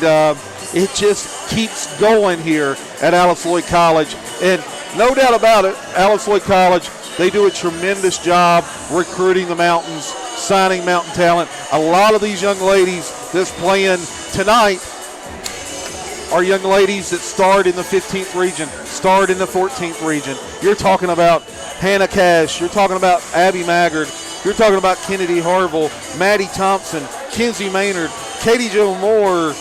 it just keeps going here at Alice Lloyd College. And no doubt about it, Alice Lloyd College, they do a tremendous job recruiting the mountains, signing mountain talent. A lot of these young ladies that's playing tonight are young ladies that starred in the 15th region, starred in the 14th region. You're talking about Hannah Cash. You're talking about Abby Maggard. You're talking about Kennedy Harville, Maddie Thompson, Kinsey Maynard, Katie Jo Moore,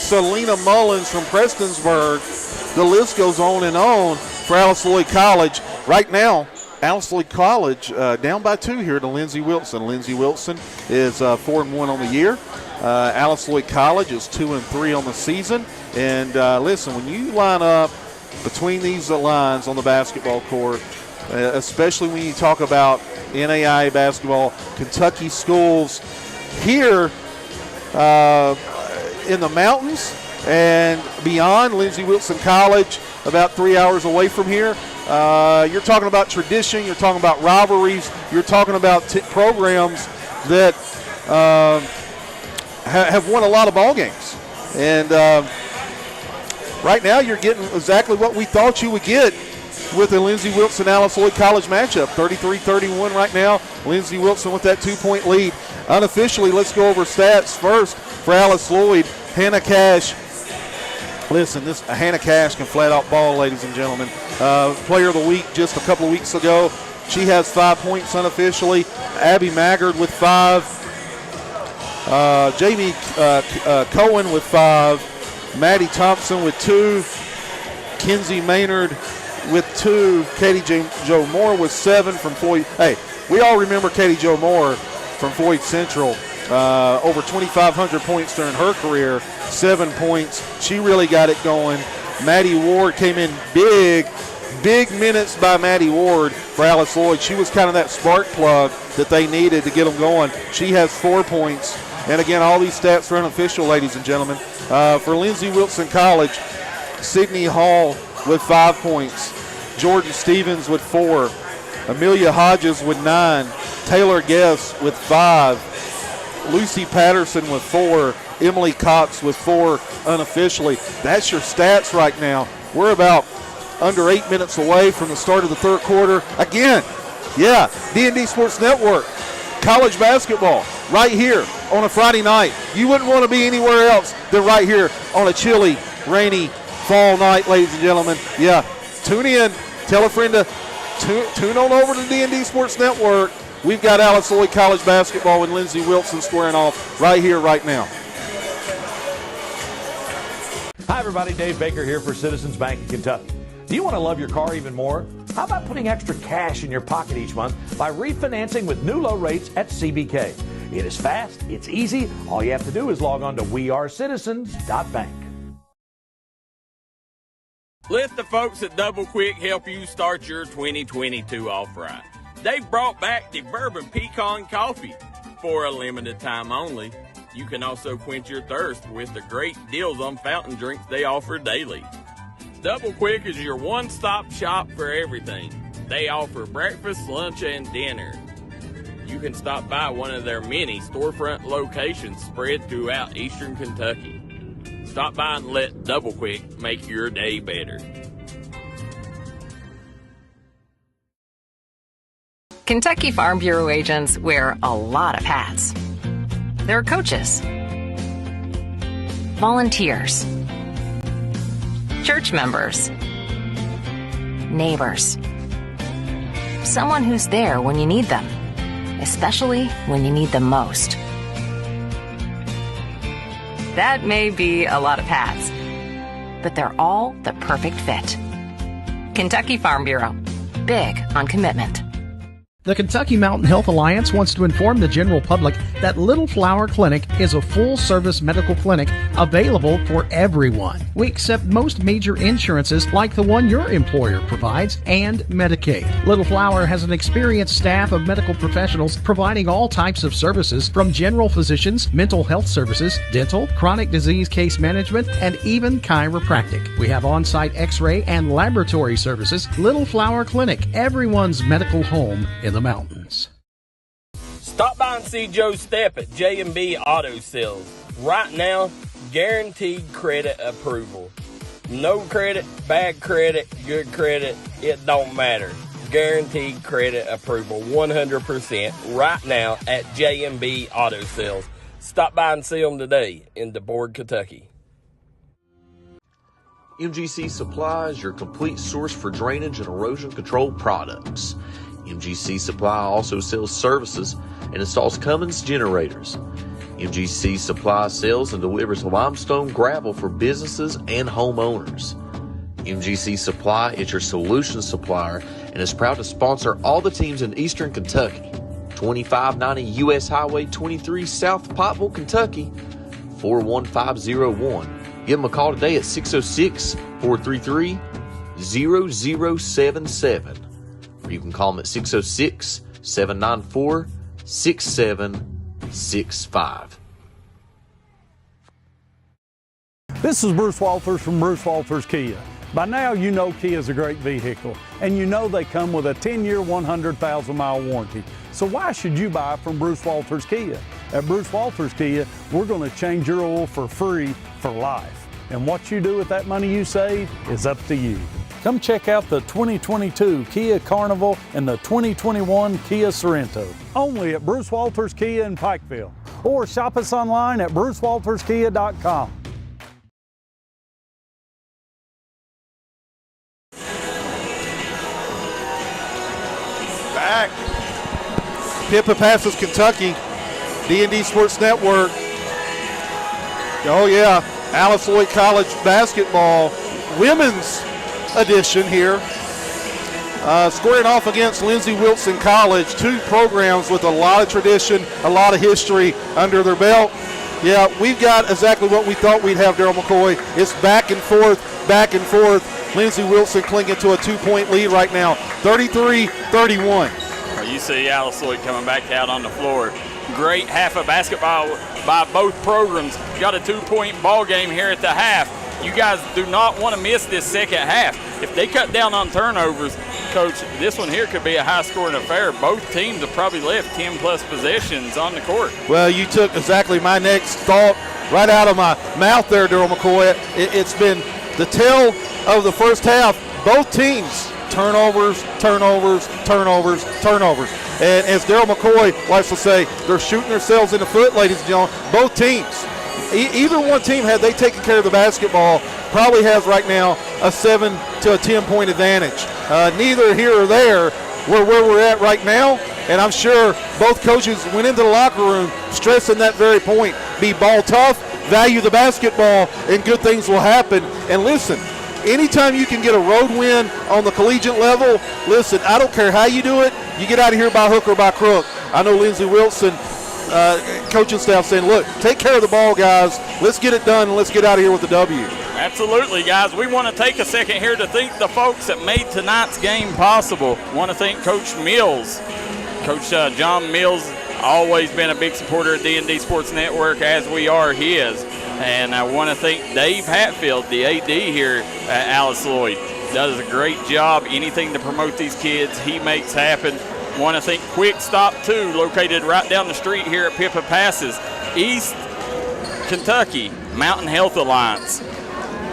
Selena Mullins from Prestonsburg. The list goes on and on for Alice Lloyd College. Right now, Alice Lloyd College down by 2 here to Lindsey Wilson. Lindsey Wilson is 4-1 on the year. Alice Lloyd College is 2-3 on the season. And listen, when you line up between these lines on the basketball court, especially when you talk about NAIA basketball, Kentucky schools here in the mountains and beyond, Lindsey Wilson College, about 3 hours away from here. You're talking about tradition. You're talking about rivalries. You're talking about programs that have won a lot of ball games. And right now you're getting exactly what we thought you would get with the Lindsey Wilson-Alice Lloyd College matchup. 33-31 right now. Lindsey Wilson with that 2-point lead. Unofficially, let's go over stats first for Alice Lloyd. Hannah Cash. Listen, Hannah Cash can flat out ball, ladies and gentlemen. Player of the week just a couple of weeks ago. She has 5 points unofficially. Abby Maggard with 5. Jamie Cohen with 5. Maddie Thompson with 2. Kenzie Maynard with 2. Katie Jo Moore with 7 from Floyd. Hey, we all remember Katie Jo Moore from Floyd Central. Over 2,500 points during her career, 7 points. She really got it going. Maddie Ward came in big minutes by Maddie Ward for Alice Lloyd. She was kind of that spark plug that they needed to get them going. She has 4 points. And again, all these stats are unofficial, ladies and gentlemen. For Lindsey Wilson College, Sydney Hall with 5 points. Jordan Stevens with 4. Amelia Hodges with 9. Taylor Guess with 5. Lucy Patterson with 4. Emily Cox with 4 unofficially. That's your stats right now. We're about under 8 minutes away from the start of the third quarter. Again, yeah, D&D Sports Network, college basketball, right here on a Friday night. You wouldn't want to be anywhere else than right here on a chilly, rainy fall night, ladies and gentlemen. Yeah, tune in. Tell a friend to tune on over to D&D Sports Network. We've got Alice Lloyd College basketball and Lindsey Wilson squaring off right here, right now. Hi, everybody. Dave Baker here for Citizens Bank of Kentucky. Do you want to love your car even more? How about putting extra cash in your pocket each month by refinancing with new low rates at CBK? It is fast. It's easy. All you have to do is log on to wearecitizens.bank. Let the folks at Double Quick help you start your 2022 off right. They've brought back the Bourbon Pecan Coffee for a limited time only. You can also quench your thirst with the great deals on fountain drinks they offer daily. Double Quick is your one-stop shop for everything. They offer breakfast, lunch, and dinner. You can stop by one of their many storefront locations spread throughout eastern Kentucky. Stop by and let Double Quick make your day better. Kentucky Farm Bureau agents wear a lot of hats. They're coaches, volunteers, church members, neighbors, someone who's there when you need them, especially when you need them most. That may be a lot of hats, but they're all the perfect fit. Kentucky Farm Bureau, big on commitment. The Kentucky Mountain Health Alliance wants to inform the general public that Little Flower Clinic is a full-service medical clinic available for everyone. We accept most major insurances like the one your employer provides and Medicaid. Little Flower has an experienced staff of medical professionals providing all types of services from general physicians, mental health services, dental, chronic disease case management, and even chiropractic. We have on-site x-ray and laboratory services. Little Flower Clinic, everyone's medical home in the mountains. Stop by and see Joe Stepp at J&B Auto Sales. Right now, guaranteed credit approval. No credit, bad credit, good credit, it don't matter. Guaranteed credit approval, 100% right now at J&B Auto Sales. Stop by and see them today in DeBoard, Kentucky. MGC Supply is your complete source for drainage and erosion control products. MGC Supply also sells services and installs Cummins generators. MGC supplies, sells, and delivers limestone gravel for businesses and homeowners. MGC Supply is your solution supplier and is proud to sponsor all the teams in Eastern Kentucky. 2590 U.S. Highway 23 South Pottville, Kentucky, 41501. Give them a call today at 606-433-0077. Or you can call them at 606-794-6765. This is Bruce Walters from Bruce Walters Kia. By now you know Kia is a great vehicle, and you know they come with a 10-year, 100,000-mile warranty. So why should you buy from Bruce Walters Kia? At Bruce Walters Kia, we're going to change your oil for free for life. And what you do with that money you save is up to you. Come check out the 2022 Kia Carnival and the 2021 Kia Sorento, only at Bruce Walters Kia in Pikeville. Or shop us online at brucewalterskia.com. Back. Pippa passes Kentucky. D&D Sports Network. Oh yeah, Alice Lloyd College basketball, women's edition here. Squaring off against Lindsey Wilson College, two programs with a lot of tradition, a lot of history under their belt. Yeah, we've got exactly what we thought we'd have, Darryl McCoy. It's back and forth, back and forth. Lindsey Wilson clinging to a 2-point lead right now, 33-31. You see Alice Lloyd coming back out on the floor. Great half of basketball by both programs. Got a 2-point ball game here at the half. You guys do not want to miss this second half. If they cut down on turnovers, Coach, this one here could be a high-scoring affair. Both teams have probably left 10-plus possessions on the court. Well, you took exactly my next thought right out of my mouth there, Darryl McCoy. It's been the tale of the first half. Both teams, turnovers, turnovers, turnovers, turnovers. And as Darryl McCoy likes to say, they're shooting themselves in the foot, ladies and gentlemen. Both teams. Either one team, had they taken care of the basketball, probably has right now a 7 to a 10-point advantage. Neither here or there where we're at right now, and I'm sure both coaches went into the locker room stressing that very point. Be ball tough, value the basketball, and good things will happen. And listen, anytime you can get a road win on the collegiate level, listen, I don't care how you do it, you get out of here by hook or by crook. I know Lindsey Wilson, coaching staff saying, look, take care of the ball, guys. Let's get it done, and let's get out of here with the W. Absolutely, guys. We want to take a second here to thank the folks that made tonight's game possible. Want to thank Coach Mills. Coach John Mills, always been a big supporter of D&D Sports Network, as we are his. And I want to thank Dave Hatfield, the AD here at Alice Lloyd. Does a great job. Anything to promote these kids, he makes happen. Want to thank Quick Stop 2, located right down the street here at Pippa Passes. East Kentucky Mountain Health Alliance,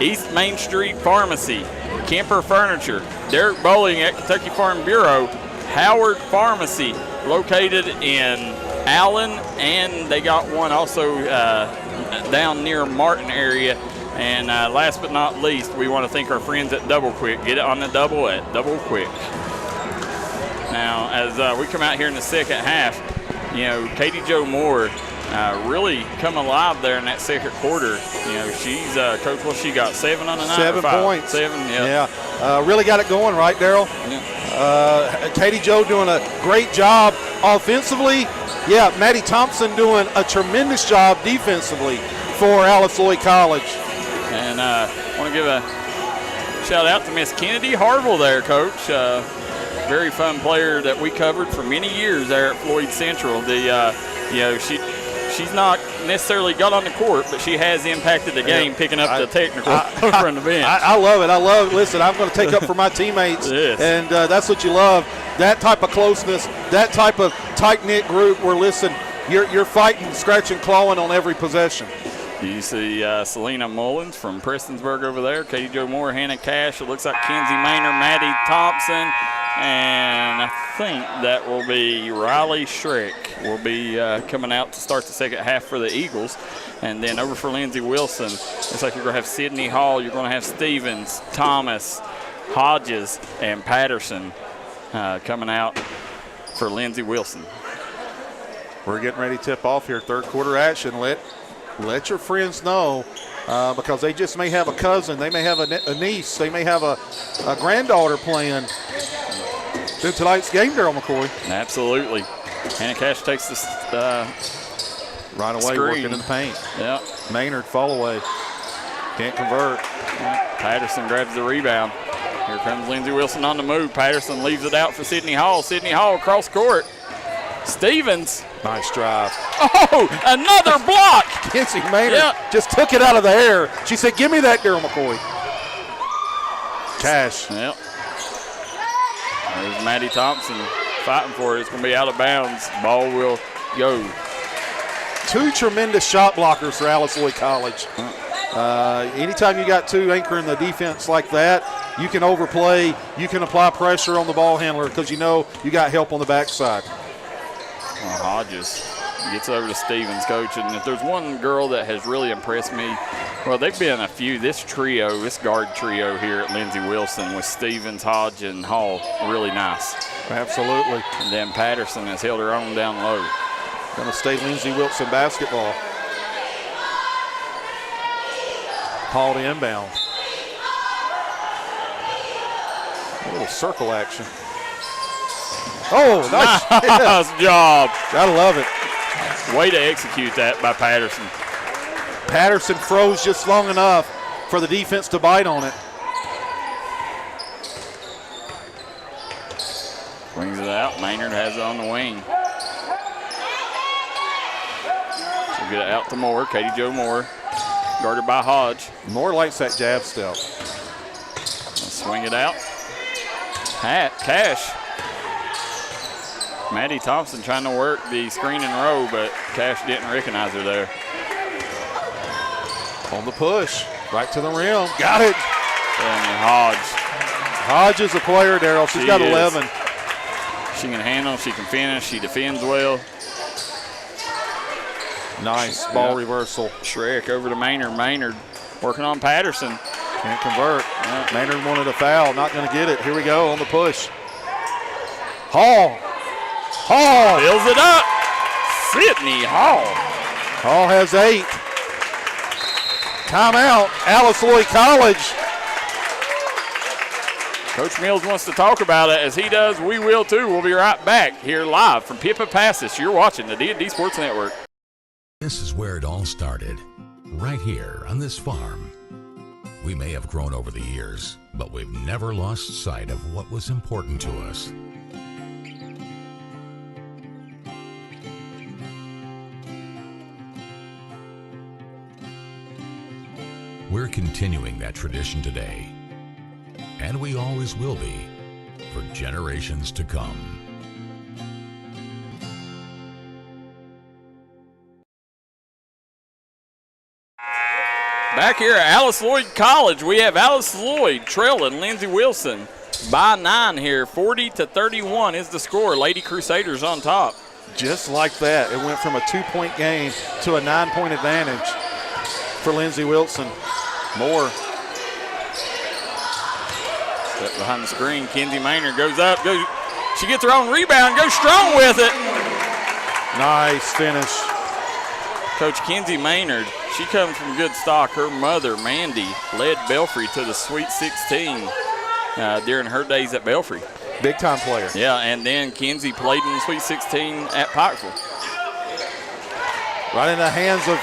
East Main Street Pharmacy, Kemper Furniture, Derek Bowling at Kentucky Farm Bureau, Howard Pharmacy, located in Allen, and they got one also down near Martin area. And last but not least, we want to thank our friends at Double Quick. Get it on the double at Double Quick. Now, as we come out here in the second half, you know, Katie Jo Moore really come alive there in that second quarter. You know, she's, Coach, what she got, 7 on the night? 7 points. 7, yeah. Really got it going, right, Darryl? Yeah. Katie Jo doing a great job offensively. Yeah, Maddie Thompson doing a tremendous job defensively for Alice Lloyd College. And I want to give a shout out to Miss Kennedy Harville there, Coach. Very fun player that we covered for many years there at Floyd Central. You know, she's not necessarily got on the court, but she has impacted the game, picking up the technical over on the bench. I love it. I love it. Listen, I'm going to take up for my teammates, yes. And that's what you love. That type of closeness, that type of tight-knit group where, listen, you're fighting, scratching, clawing on every possession. You see Selena Mullins from Prestonsburg over there, Katie Jo Moore, Hannah Cash. It looks like Kenzie Maynard, Maddie Thompson, and I think that will be Riley Schreck will be coming out to start the second half for the Eagles. And then over for Lindsey Wilson, looks like you're going to have Sydney Hall, you're going to have Stevens, Thomas, Hodges, and Patterson coming out for Lindsey Wilson. We're getting ready to tip off here. Third quarter action. Let your friends know because they just may have a cousin. They may have a niece. They may have a granddaughter playing in tonight's game, Darryl McCoy. Absolutely. Hannah Cash takes this right away, screen. working in the paint. Yeah. Maynard, fall away. Can't convert. Patterson grabs the rebound. Here comes Lindsey Wilson on the move. Patterson leaves it out for Sydney Hall. Sydney Hall across court. Stevens. Nice drive. Oh, another block. Kenzie Maynard just took it out of the air. She said, give me that, Darryl McCoy. Cash. Yep. There's Maddie Thompson fighting for it. It's going to be out of bounds. Ball will go. Two tremendous shot blockers for Alice Lloyd College. Anytime you got two anchoring the defense like that, you can overplay, you can apply pressure on the ball handler because you know you got help on the backside. Well, Hodges gets over to Stevens, coach. And if there's one girl that has really impressed me, well, they've been a few. This guard trio here at Lindsey Wilson with Stevens, Hodge, and Hall, really nice. Absolutely. And then Patterson has held her own down low. Going to stay Lindsey Wilson basketball. Hall to inbound. A little circle action. Oh, nice job. Gotta love it. Way to execute that by Patterson. Patterson froze just long enough for the defense to bite on it. Brings it out. Maynard has it on the wing. She'll get it out to Moore. Katie Jo Moore. Guarded by Hodge. Moore likes that jab step. Swing it out. Cash. Maddie Thompson trying to work the screen and roll, but Cash didn't recognize her there. On the push. Right to the rim. Got it. And Hodge. Hodge is a player, Darryl. She's got 11. She can handle, she can finish, she defends well. Nice ball reversal. Shrek over to Maynard. Maynard working on Patterson. Can't convert. Maynard wanted a foul. Not going to get it. Here we go on the push. Hall. Hall. Fills it up. Sydney Hall. Hall has 8. Timeout. Alice Lloyd College. Coach Mills wants to talk about it. As he does, we will too. We'll be right back here live from Pippa Passes. You're watching the D&D Sports Network. This is where it all started, right here on this farm. We may have grown over the years, but we've never lost sight of what was important to us. We're continuing that tradition today, and we always will be for generations to come. Back here at Alice Lloyd College, we have Alice Lloyd trailing Lindsey Wilson by 9 here. 40-31 is the score. Lady Crusaders on top. Just like that, it went from a 2-point game to a 9-point advantage for Lindsey Wilson. Moore. Step behind the screen. Kenzie Maynard goes up. She gets her own rebound. Goes strong with it. Nice finish. Coach Kenzie Maynard, she comes from good stock. Her mother, Mandy, led Belfry to the Sweet 16 during her days at Belfry. Big time player. Yeah, and then Kenzie played in the Sweet 16 at Pikeville. Right in the hands of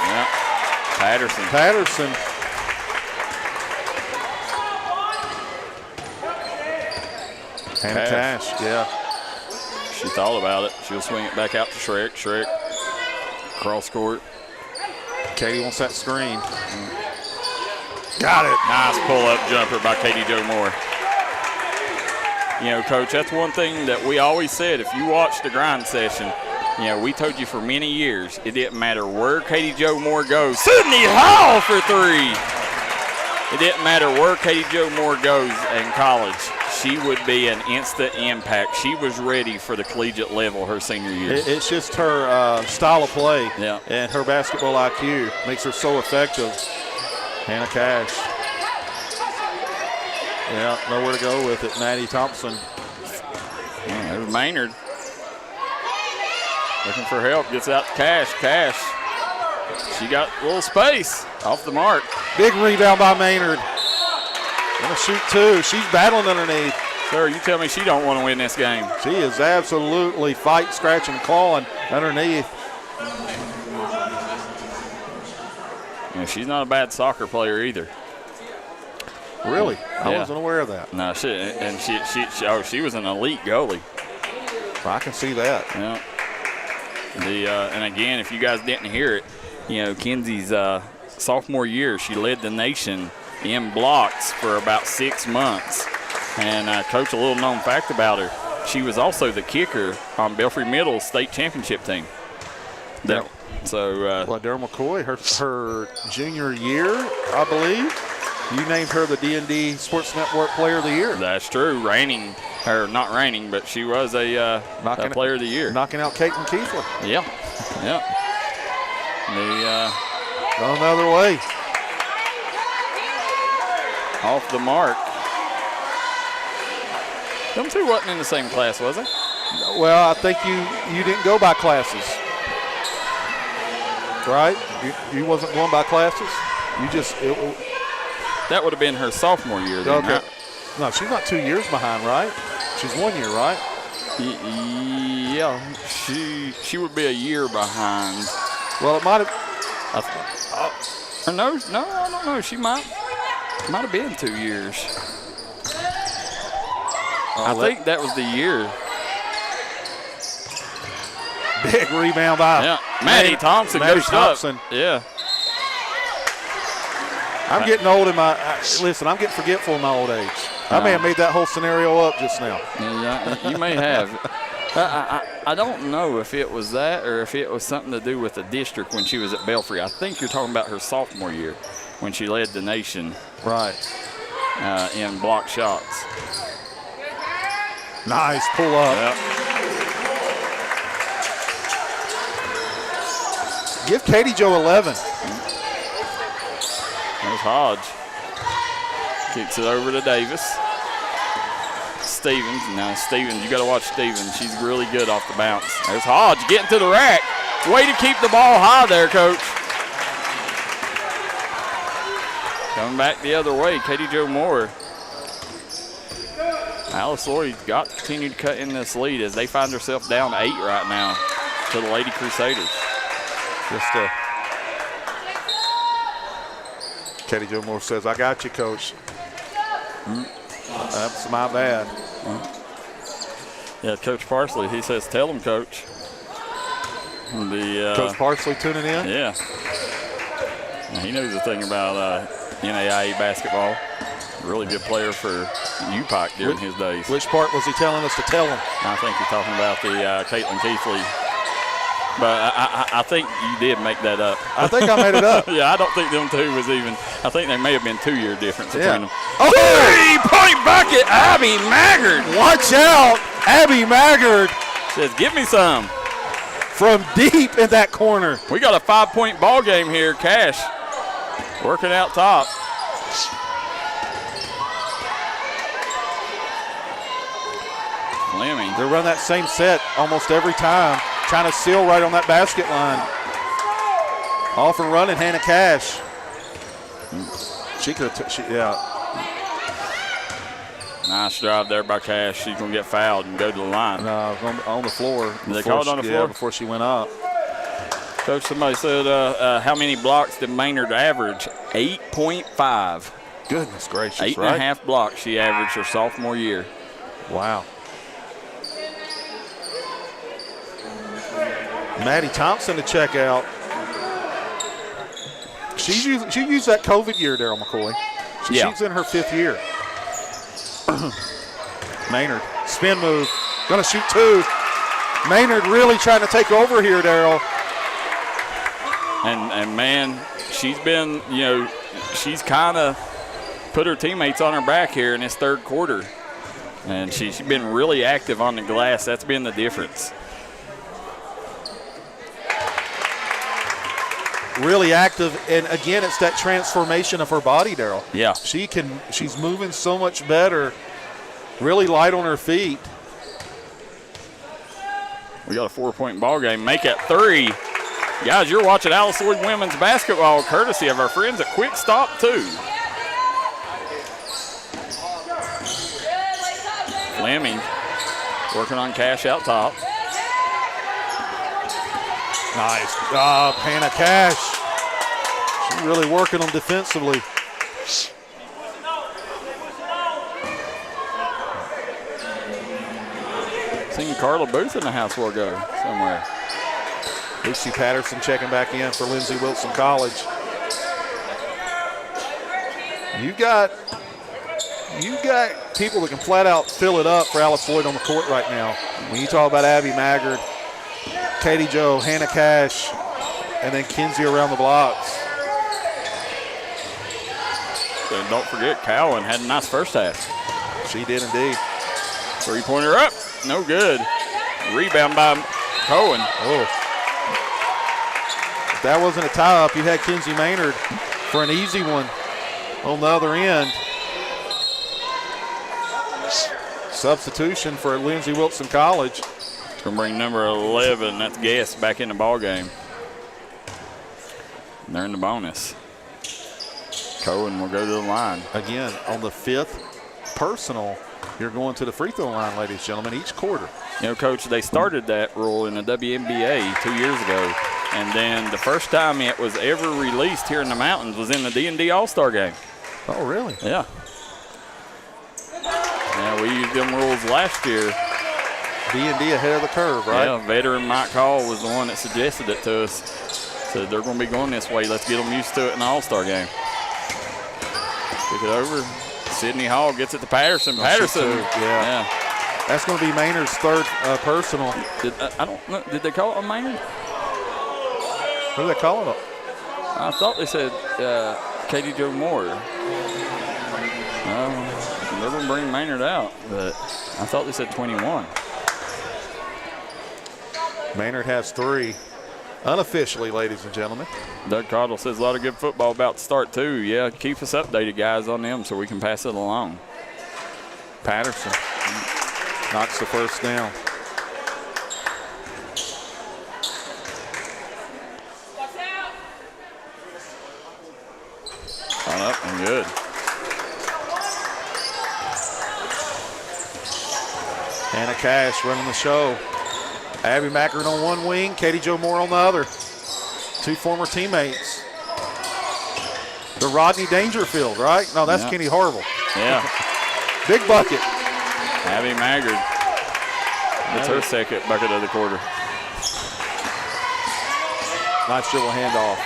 Patterson. Hannah Cash, yeah. She thought about it. She'll swing it back out to Shrek. Shrek, cross court. Katie wants that screen. Got it. Nice pull-up jumper by Katie Jo Moore. You know, Coach, that's one thing that we always said. If you watch the grind session, you know, we told you for many years, it didn't matter where Katie Jo Moore goes. Sydney Hall for 3. It didn't matter where Katie Jo Moore goes in college. She would be an instant impact. She was ready for the collegiate level her senior year. It's just her style of play and her basketball IQ makes her so effective. Hannah Cash. Yeah, nowhere to go with it. Maddie Thompson. There's Maynard. Looking for help. Gets out to Cash. Cash. She got a little space off the mark. Big rebound by Maynard. Gonna shoot 2. She's battling underneath. Sir, you tell me she don't want to win this game. She is absolutely fighting, scratching, clawing underneath. Yeah, she's not a bad soccer player either. Really? I Yeah. wasn't aware of that. No, she was an elite goalie. I can see that. Yeah. And again, if you guys didn't hear it, Kenzie's sophomore year, she led the nation in blocks for about 6 months. And Coach, a little known fact about her, she was also the kicker on Belfry Middle's state championship team. Darryl McCoy, her junior year, I believe, you named her the D&D Sports Network Player of the Year. That's true. Not reigning, but she was a Player of the Year. Knocking out Caitlin Keathley. Yeah. Going the other way. Off the mark. Them two wasn't in the same class, was they? Well, I think you didn't go by classes. Right? You wasn't going by classes? That would have been her sophomore year then, okay. right? No, she's not 2 years behind, right? She's 1 year, right? Yeah, she would be a year behind. Well, it might have. No, I don't know. She might have been 2 years. I think that was the year. Big rebound by Maddie Thompson. Maddie Thompson. Yeah. I'm getting old in my listen. I'm getting forgetful in my old age. I may have made that whole scenario up just now. Yeah, you may have. I don't know if it was that or if it was something to do with the district when she was at Belfry. I think you're talking about her sophomore year when she led the nation. Right. In block shots. Nice pull up. Yep. Give Katie Joe 11. There's Hodge. Kicks it over to Davis. Stevens. Now Stevens, you got to watch Stevens. She's really good off the bounce. There's Hodge getting to the rack. Way to keep the ball high there, Coach. Coming back the other way, Katie Jo Moore. Alice Lloyd's got to continue to cut in this lead as they find themselves down 8 right now to the Lady Crusaders. Katie Jo Moore says, "I got you, Coach." That's my bad. Yeah, Coach Parsley, he says, "Tell them, Coach." Coach Parsley tuning in? Yeah. He knows a thing about NAIA basketball. Really good player for UPOC during his days. Which part was he telling us to tell him? I think you're talking about the Caitlin Keathley. But I think you did make that up. I think I made it up. Yeah, I don't think them two was even. I think they may have been 2 year difference between them. Oh! 3-point bucket, Abby Maggard. Watch out, Abby Maggard. Says, "Give me some." From deep in that corner. We got a 5-point ball game here. Cash working out top. Fleming. They run that same set almost every time, trying to seal right on that basket line. Off and running, Hannah Cash. She could have, Nice drive there by Cash. She's going to get fouled and go to the line. No, on the floor. They called on the floor? Yeah, before she went up. Coach, somebody said, how many blocks did Maynard average? 8.5. Goodness gracious, 8.5 blocks she averaged her sophomore year. Wow. Maddie Thompson to check out. She used that COVID year, Darryl McCoy. She's in her 5th year. Maynard, spin move, gonna shoot 2. Maynard really trying to take over here, Darryl. And man, she's been, she's kind of put her teammates on her back here in this 3rd quarter. And she's been really active on the glass. That's been the difference. Really active, and again, it's that transformation of her body, Darryl. Yeah. She's moving so much better, really light on her feet. We got a 4-point ball game. Make it 3. Guys, you're watching Alice Lloyd women's basketball courtesy of our friends at Quick Stop 2. Fleming working on Cash out top. Nice job, Hannah Cash. She's really working them defensively. Seen Carla Booth in the house will go somewhere. Lucy Patterson checking back in for Lindsey Wilson College. You got people that can flat out fill it up for Alice Lloyd on the court right now. When you talk about Abby Maggard, Katie Jo, Hannah Cash, and then Kinsey around the blocks. And don't forget, Cowan had a nice first half. She did indeed. 3-pointer up, no good. Rebound by Cowan. Oh. If that wasn't a tie-up, you had Kinsey Maynard for an easy one on the other end. Substitution for Lindsey Wilson College. Going to bring number 11, that's Guest, back in the ball game. And they're in the bonus. Cohen will go to the line. Again, on the 5th personal, you're going to the free throw line, ladies and gentlemen, each quarter. You know, Coach, they started that rule in the WNBA 2 years ago. And then the first time it was ever released here in the mountains was in the D&D All-Star game. Oh, really? Yeah. Yeah, we used them rules last year. D&D ahead of the curve, right? Yeah, veteran Mike Hall was the one that suggested it to us. Said they're going to be going this way. Let's get them used to it in the All-Star game. Kick it over. Sydney Hall gets it to Patterson. Patterson. Yeah. That's going to be Maynard's 3rd personal. I don't know. Did they call it on Maynard? Who are they calling it? I thought they said Katie Jo Moore. They're going to bring Maynard out, but I thought they said 21. Maynard has 3 unofficially, ladies and gentlemen. Doug Cottle says a lot of good football about to start, too. Yeah, keep us updated, guys, on them so we can pass it along. Patterson knocks the first down. On up and good. Hannah Cash running the show. Abby Mackert on one wing, Katie Jo Moore on the other. 2 former teammates. The Rodney Dangerfield, right? No, that's Kenny Harville. Yeah. Big bucket. Abby Maggard. It's her second bucket of the quarter. Nice dribble handoff.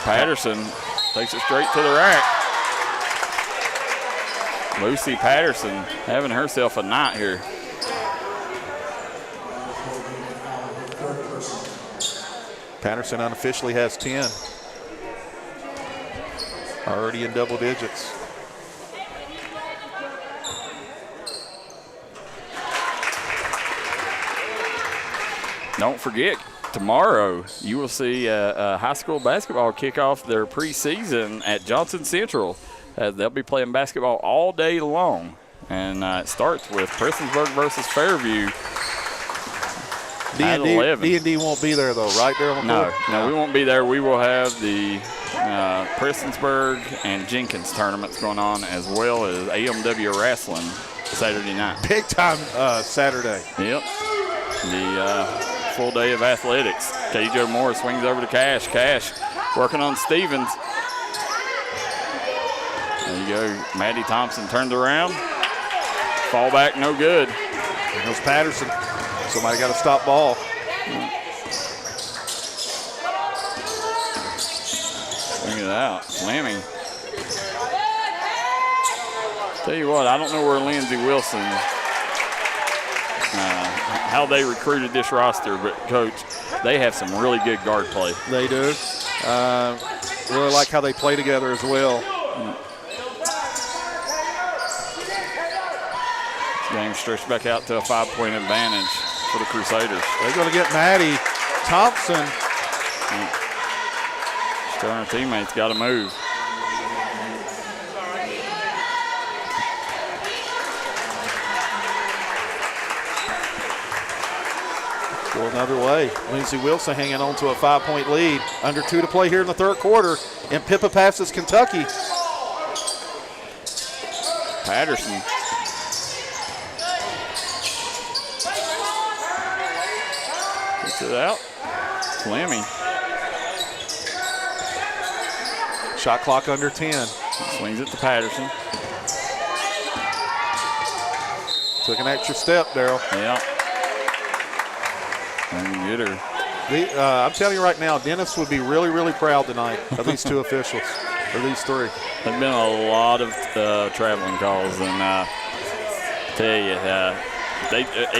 Patterson takes it straight to the rack. Lucy Patterson having herself a night here. Patterson unofficially has 10. Already in double digits. Don't forget, tomorrow you will see high school basketball kick off their preseason at Johnson Central. They'll be playing basketball all day long. And it starts with Prestonsburg versus Fairview. D&D won't be there, though, right, Darryl? No, we won't be there. We will have the Prestonsburg and Jenkins tournaments going on, as well as AMW Wrestling Saturday night. Big time Saturday. Yep. The full day of athletics. Katie Jo Moore swings over to Cash. Cash working on Stevens. There you go. Maddie Thompson turned around. Fall back, no good. There goes Patterson. Somebody got to stop ball. Swing it out. Slamming. Tell you what, I don't know where Lindsey Wilson, how they recruited this roster, but, Coach, they have some really good guard play. They do. Really like how they play together as well. Game stretched back out to a 5-point advantage for the Crusaders. They're going to get Maddie Thompson. Telling her teammates got to move. Go another way. Lindsey Wilson hanging on to a 5-point lead. Under 2 to play here in the third quarter. And Pippa passes Kentucky. Patterson. Gets it out. Fleming. Shot clock under 10. Swings it to Patterson. Took an extra step, Darryl. Yeah. And get her. I'm telling you right now, Dennis would be really, really proud tonight of these two officials, or these three. There's been a lot of traveling calls, and tell you,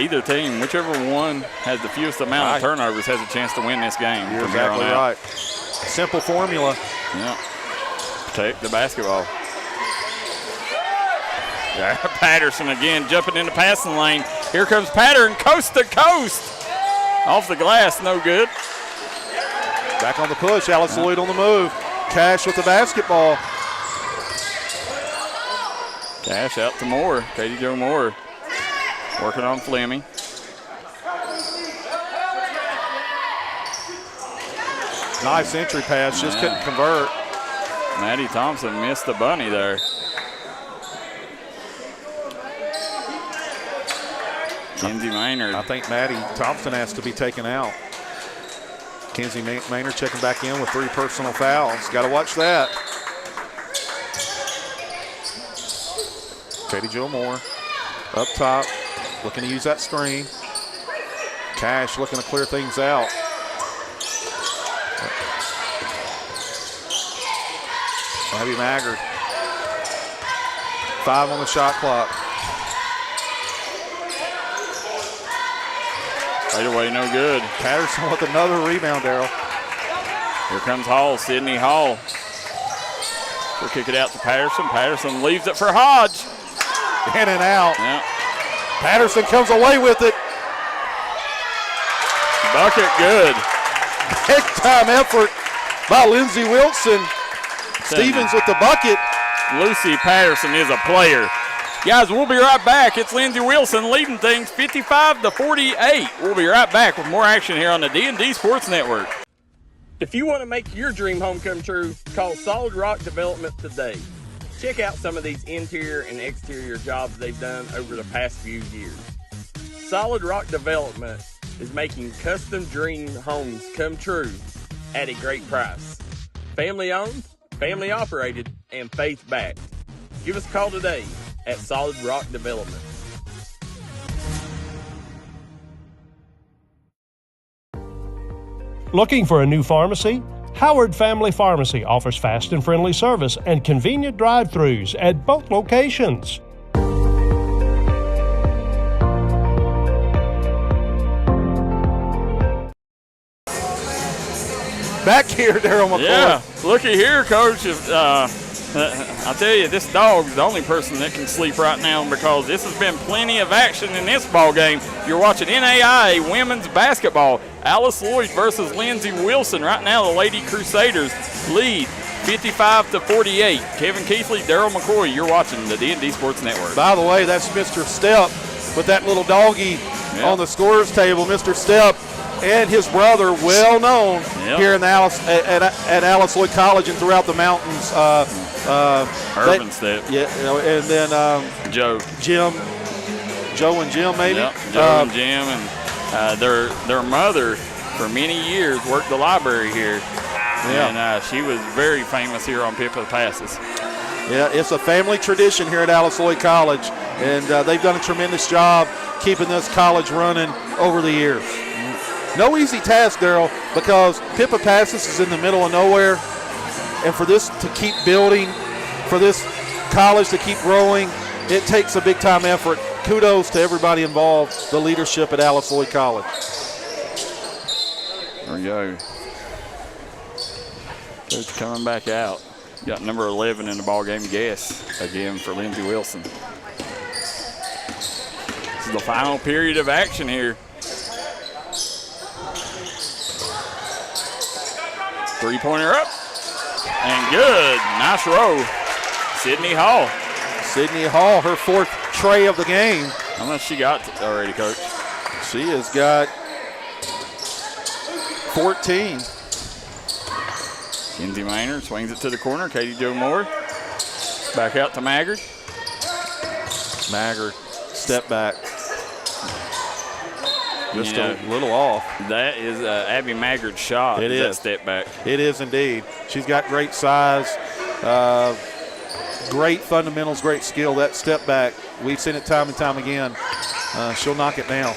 either team, whichever one has the fewest amount of turnovers, has a chance to win this game. You're exactly right. Simple formula. Yeah. Protect the basketball. Patterson again jumping in the passing lane. Here comes Patterson, coast to coast. Off the glass, no good. Back on the push, Alice Lloyd on the move. Cash with the basketball. Cash out to Moore. Katie Jo Moore working on Fleming. Nice entry pass, just couldn't convert. Maddie Thompson missed the bunny there. Kenzie Maynard. I think Maddie Thompson has to be taken out. Kenzie Maynard checking back in with 3 personal fouls. Got to watch that. Katie Jo Moore up top, looking to use that screen. Cash looking to clear things out. Abby Maggard. 5 on the shot clock. Right away, no good. Patterson with another rebound, Darryl. Here comes Hall, Sydney Hall. We'll kick it out to Patterson. Patterson leaves it for Hodge. In and out. Yeah. Patterson comes away with it. Bucket good. Big time effort by Lindsey Wilson. Stevens with the bucket. Lucy Patterson is a player. Guys, we'll be right back. It's Lindsey Wilson leading things 55-48. We'll be right back with more action here on the D&D Sports Network. If you want to make your dream home come true, call Solid Rock Development today. Check out some of these interior and exterior jobs they've done over the past few years. Solid Rock Development is making custom dream homes come true at a great price. Family owned, family operated, and faith backed. Give us a call today at Solid Rock Development. Looking for a new pharmacy? Howard Family Pharmacy offers fast and friendly service and convenient drive-thrus at both locations. Back here, Darryl McCoy. Yeah, looky here, Coach. I'll tell you, this dog's the only person that can sleep right now because this has been plenty of action in this ball game. You're watching NAIA women's basketball. Alice Lloyd versus Lindsey Wilson. Right now, the Lady Crusaders lead 55-48. Kevin Keathley, Darryl McCoy. You're watching the D&D Sports Network. By the way, that's Mr. Stepp with that little doggy on the scorer's table. Mr. Stepp and his brother, well known here in Alice at Alice Lloyd College and throughout the mountains. Urban Stepp. Yeah, and then Joe and Jim, maybe. Yep, Joe and Jim, and their mother for many years worked the library here. And she was very famous here on Pippa Passes. Yeah, it's a family tradition here at Alice Lloyd College, and they've done a tremendous job keeping this college running over the years. No easy task, Darryl, because Pippa Passes is in the middle of nowhere, and for this to keep building, for this college to keep growing, it takes a big-time effort. Kudos to everybody involved, the leadership at Alice Lloyd College. There we go. Coach coming back out. Got number 11 in the ball game, Guess, again for Lindsey Wilson. This is the final period of action here. Three-pointer up, and good. Nice row. Sydney Hall. Sydney Hall, her 4th tray of the game. How much she got already, Coach? She has got 14. Lindsey Maynard swings it to the corner. Katie Jo Moore back out to Maggard. Maggard, step back. Just a little off. That is Abby Maggard's shot. It is. That step back. It is indeed. She's got great size, great fundamentals, great skill. That step back, we've seen it time and time again. She'll knock it down.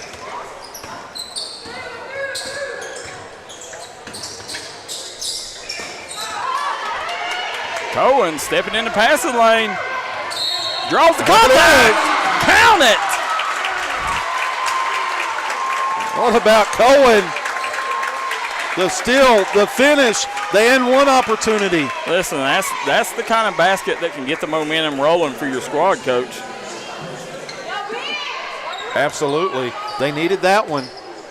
Cohen stepping in the passing lane. Draws the contact. Count it. What about Cohen? The steal, the finish, the N1 opportunity. Listen, that's the kind of basket that can get the momentum rolling for your squad, Coach. Absolutely. They needed that one.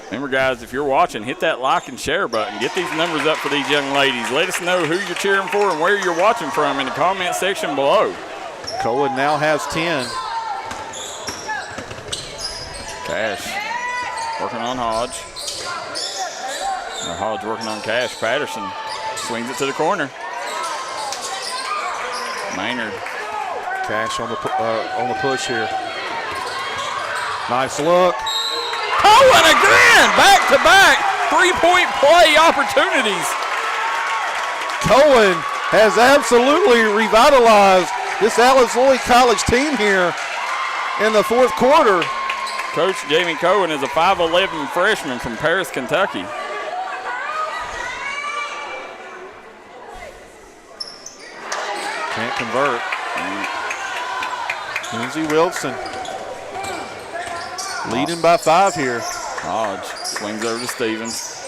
Remember, guys, if you're watching, hit that like and share button. Get these numbers up for these young ladies. Let us know who you're cheering for and where you're watching from in the comment section below. Cohen now has 10. Cash working on Hodge. Or Hodge working on Cash. Patterson swings it to the corner. Maynard. Cash on the push here. Nice look. Cohen again, back-to-back three-point play opportunities. Cohen has absolutely revitalized this Alice Lloyd College team here in the fourth quarter. Coach Jamie Cohen is a 5'11" freshman from Paris, Kentucky. Can't convert. Lindsey Wilson leading by 5 here. Hodge swings over to Stevens.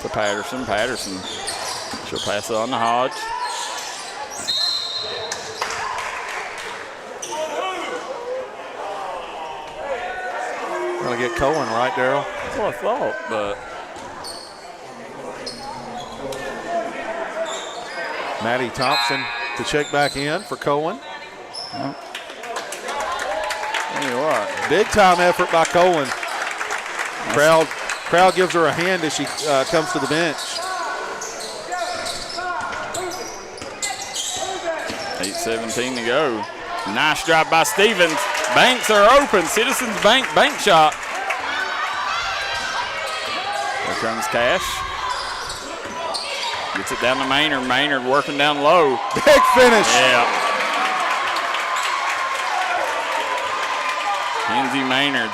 To Patterson. Patterson. She'll pass it on to Hodge. Gonna get Cohen right, Darryl. That's what I thought, but Maddie Thompson to check back in for Cohen. Well, tell you what. Big time effort by Cohen. Crowd gives her a hand as she comes to the bench. 8:17 to go. Nice drive by Stevens. Banks are open. Citizens Bank shot. Here comes Cash. Gets it down to Maynard. Maynard working down low. Big finish. Yeah. Lindsey Maynard.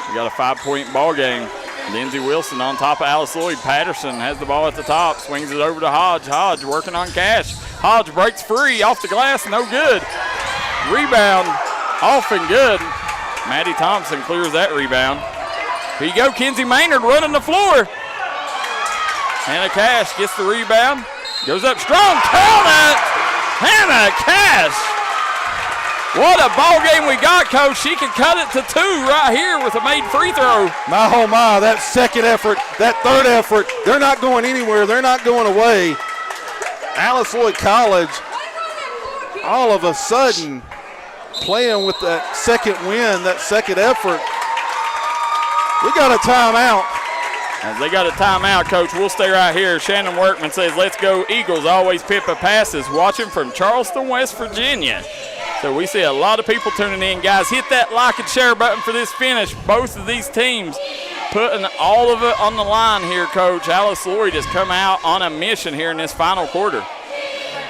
We got a 5-point ball game. Lindsey Wilson on top of Alice Lloyd. Patterson has the ball at the top, swings it over to Hodge. Hodge working on Cash. Hodge breaks free off the glass, no good. Rebound off and good. Maddie Thompson clears that rebound. Here you go, Kenzie Maynard running the floor. Hannah Cash gets the rebound. Goes up strong, count it! Hannah Cash! What a ball game we got, Coach. She can cut it to 2 right here with a made free throw. My, oh my, that second effort, that third effort, they're not going anywhere. They're not going away. Alice Lloyd College, all of a sudden, playing with that second win, that second effort. We got a timeout. As they got a timeout, Coach, we'll stay right here. Shannon Workman says, let's go Eagles. Always Pippa passes. Watching from Charleston, West Virginia. So we see a lot of people tuning in. Guys, hit that like and share button for this finish. Both of these teams putting all of it on the line here, Coach. Alice Lloyd has come out on a mission here in this final quarter.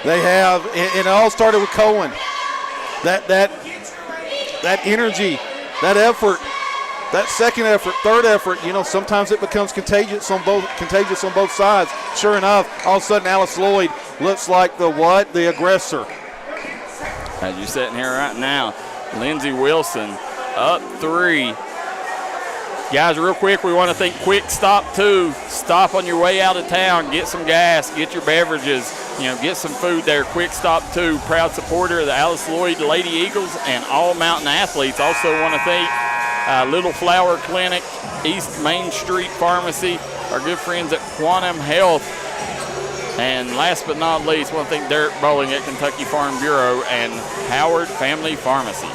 They have, and it all started with Cohen. That energy, that effort, that second effort, third effort, you know, sometimes it becomes contagious on both sides. Sure enough, all of a sudden Alice Lloyd looks like the aggressor. As you're sitting here right now, Lindsey Wilson up 3. Guys, real quick, we want to think quick stop 2. Stop on your way out of town. Get some gas. Get your beverages. You know, get some food there. Quick stop 2. Proud supporter of the Alice Lloyd Lady Eagles and all Mountain athletes. Also want to thank Little Flower Clinic, East Main Street Pharmacy, our good friends at Quantum Health. And last but not least, I want to thank Derek Bowling at Kentucky Farm Bureau and Howard Family Pharmacy.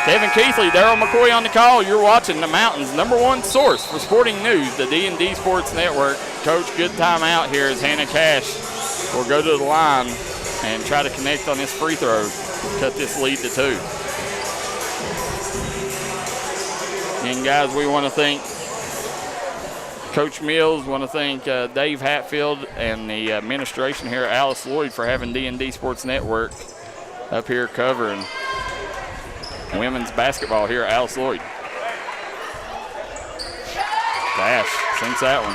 Kevin Keathley, Darryl McCoy on the call. You're watching the Mountains' #1 source for sporting news, the D&D Sports Network. Coach, good time out here as Hannah Cash will go to the line and try to connect on this free throw, cut this lead to 2. And guys, we want to thank Coach Mills, want to thank Dave Hatfield and the administration here, Alice Lloyd, for having D&D Sports Network up here covering women's basketball here at Alice Lloyd. Cash sinks that one.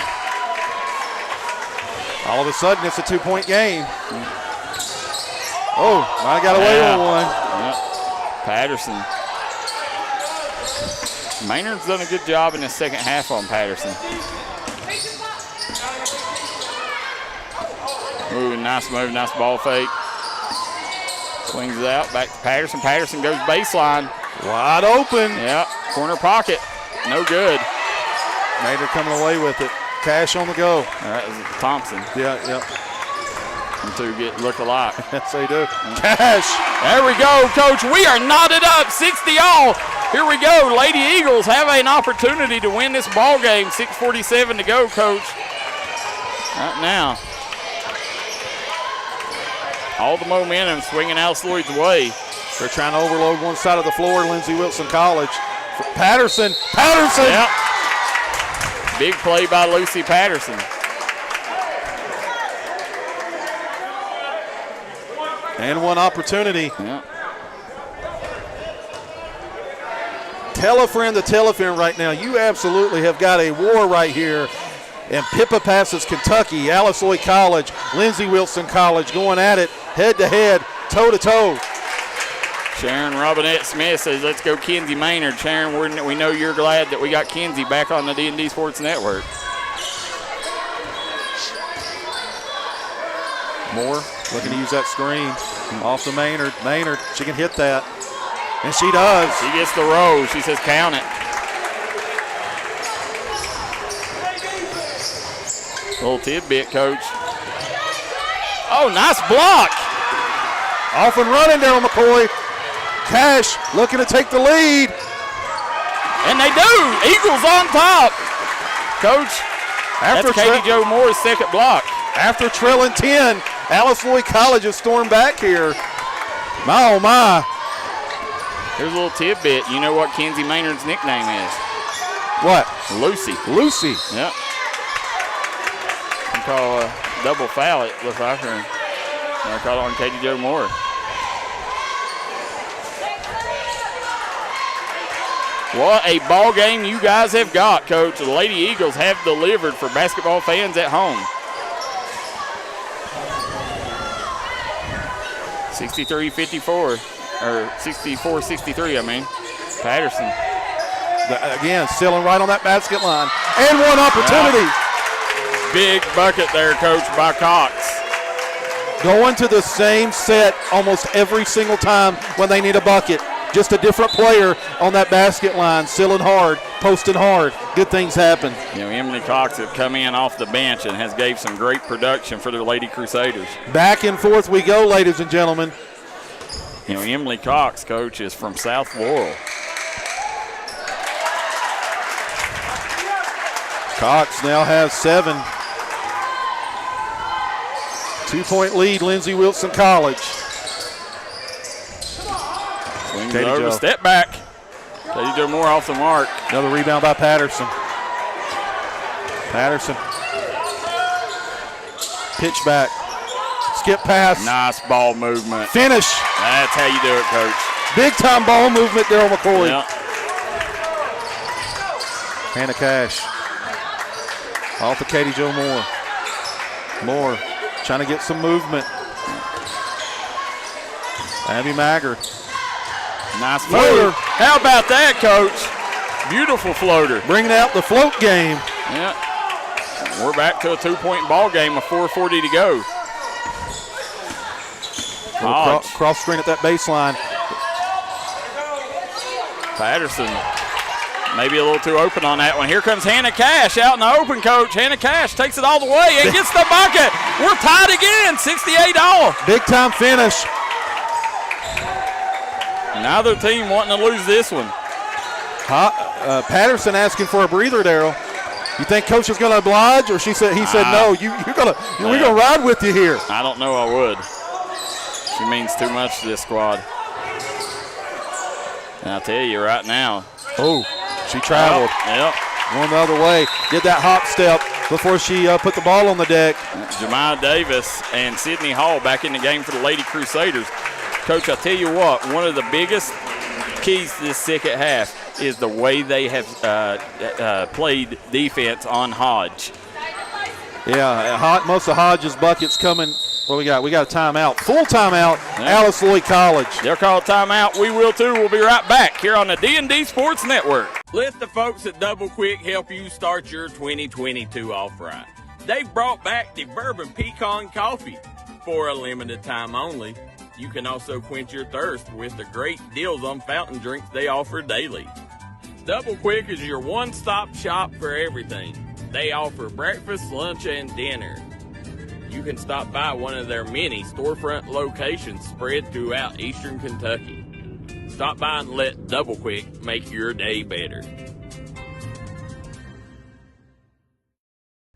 All of a sudden, it's a 2-point game. Oh, I got away with one. Yep. Patterson. Maynard's done a good job in the second half on Patterson. Ooh, nice move, nice ball fake. Swings it out, back to Patterson. Patterson goes baseline. Wide open. Yep, corner pocket. No good. Maynard coming away with it. Cash on the go. All right, Thompson. Yeah. The two look alike. Yes, they do. Cash. There we go, Coach. We are knotted up, 60-all. Here we go. Lady Eagles have an opportunity to win this ball game. 6:47 to go, Coach. Right now. All the momentum swinging Alice Lloyd's way. They're trying to overload one side of the floor, Lindsey Wilson College. Patterson. Yep. Big play by Lucy Patterson. And one opportunity. Yep. Tell a friend to tell a friend right now. You absolutely have got a war right here. And Pippa passes Kentucky, Alice Lloyd College, Lindsey Wilson College going at it head-to-head, toe-to-toe. Sharon Robinette Smith says, let's go Kenzie Maynard. Sharon, we know you're glad that we got Kenzie back on the D&D Sports Network. Moore looking to use that screen off to Maynard. Maynard, she can hit that. And she does. She gets the roll. She says, count it. Little tidbit, Coach. Oh, nice block. Off and running, Darryl McCoy. Cash looking to take the lead. And they do. Eagles on top. Coach, that's Katie Jo Moore's second block. After trailing 10, Alice Lloyd College has stormed back here. My, oh, my. Here's a little tidbit. You know what Kenzie Maynard's nickname is? What? Lucy. Lucy. Yep. I call a double foul, it looks like her. I call it on Katie Jo Moore. What a ball game you guys have got, Coach. The Lady Eagles have delivered for basketball fans at home. 63-54, or 64-63, I mean. Patterson. Again, sealing right on that basket line. And one opportunity. Big bucket there, Coach, by Cox. Going to the same set almost every single time when they need a bucket. Just a different player on that basket line, sealing hard, posting hard. Good things happen. You know, Emily Cox have come in off the bench and has gave some great production for their Lady Crusaders. Back and forth we go, ladies and gentlemen. You know, Emily Cox, Coach, is from South Laurel. Cox now has 7. 2-point lead, Lindsey Wilson College. Swings it over, step back. Katie Jo Moore off the mark. Another rebound by Patterson. Patterson. Pitch back. Skip pass. Nice ball movement. Finish. That's how you do it, Coach. Big time ball movement, Darryl McCoy. Yep. Hannah Cash. Off of Katie Jo Moore. Moore trying to get some movement. Abby Maggard. Nice floater. How about that, Coach? Beautiful floater. Bringing out the float game. Yeah. We're back to a 2-point ball game with 4:40 to go. Cross screen at that baseline. Patterson maybe a little too open on that one. Here comes Hannah Cash out in the open, Coach. Hannah Cash takes it all the way and gets the bucket. We're tied again, 68-all. Big time finish. Neither team wanting to lose this one. Patterson asking for a breather, Darryl. You think Coach is going to oblige, or he said no? We're gonna ride with you here. I don't know. I would. She means too much to this squad. And I'll tell you right now. Oh, she traveled. Yep. Going the other way. Did that hop step before she put the ball on the deck. Jemiah Davis and Sydney Hall back in the game for the Lady Crusaders. Coach, I'll tell you what, one of the biggest keys to this second half is the way they have played defense on Hodge. Yeah, most of Hodge's buckets coming. What we got? We got a timeout. Full timeout, Alice Lloyd College. They'll call timeout. We will too. We'll be right back here on the D&D Sports Network. Let the folks at Double Quick help you start your 2022 off right. They've brought back the Bourbon Pecan Coffee for a limited time only. You can also quench your thirst with the great deals on fountain drinks they offer daily. Double Quick is your one-stop shop for everything. They offer breakfast, lunch, and dinner. You can stop by one of their many storefront locations spread throughout eastern Kentucky. Stop by and let Double Quick make your day better.